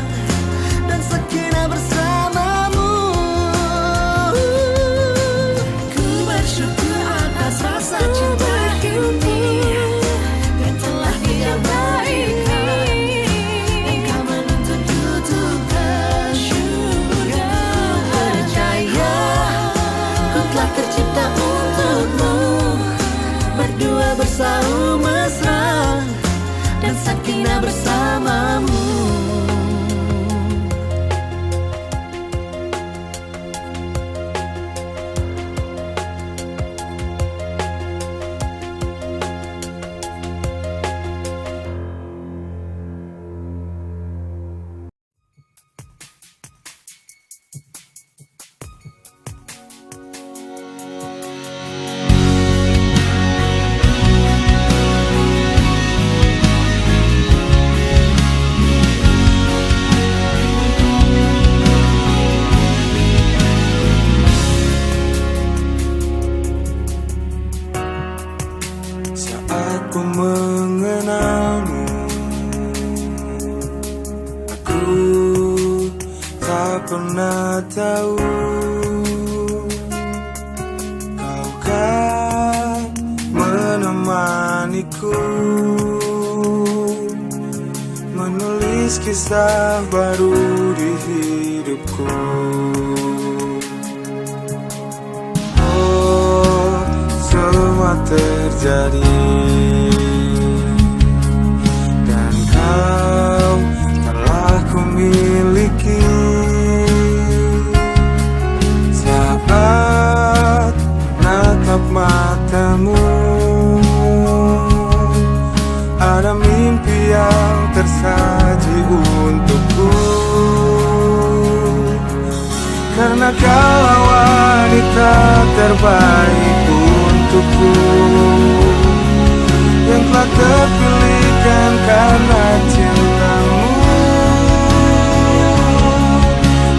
dan sakinah bersamamu. Ku bersyukur atas rasa cinta ini yang telah Dia berikan, Engkau menuntutku untuk ke surga. Percaya ku telah tercipta untukmu, berdua bersama mesra dan sakinah bersamamu. Saat ku mengenalmu, aku tak pernah tahu kau kan menemaniku menulis kisah baru di hidupku. Oh, semua terjadi dan kau telah ku miliki. Saat natap matamu, ada mimpi yang tersaji untukku. Karena kau wanita terbaik untukku, yang telah terpilihkan karena cintamu.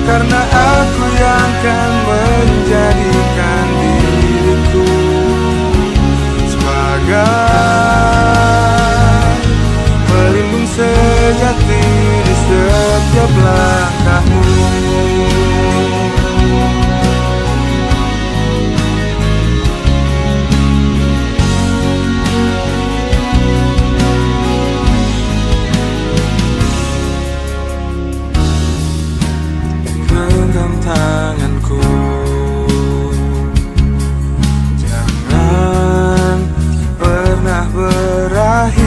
Karena aku yang akan menjadikan diriku sebagai pelindung sejati di setiap langkahmu. Genggam tanganku, jangan pernah berakhir.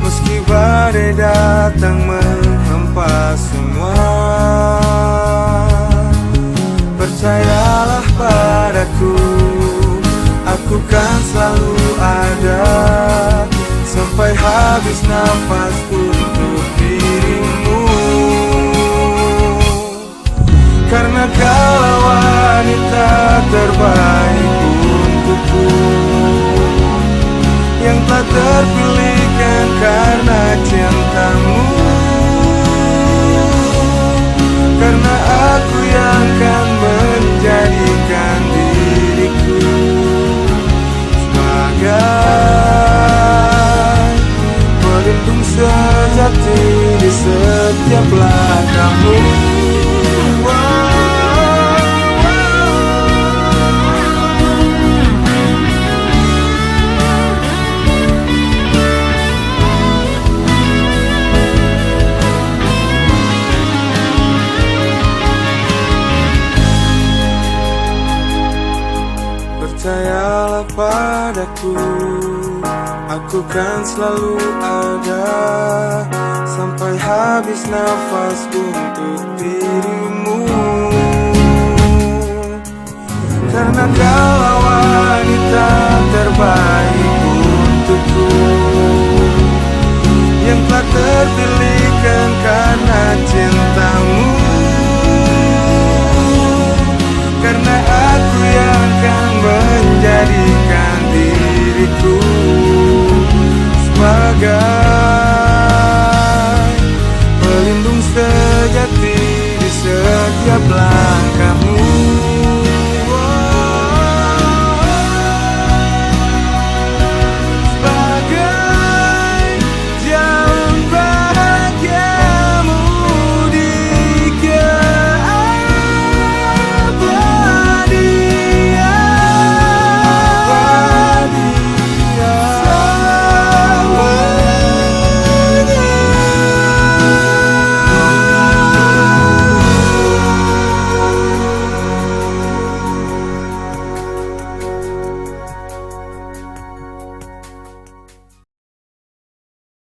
Meski badai datang menghempas semua, percayalah padaku, aku kan selalu ada sampai habis nafas untuk dirimu. Karena kau wanita terbaik untukku, yang telah terpilihkan karena cintamu. Karena aku yang akan menjadikan diriku sebagai pelindung sejati di setiap langkahmu. Percayalah padaku, aku kan selalu ada sampai habis nafas untuk dirimu. Karena kau wanita terbaik untukku,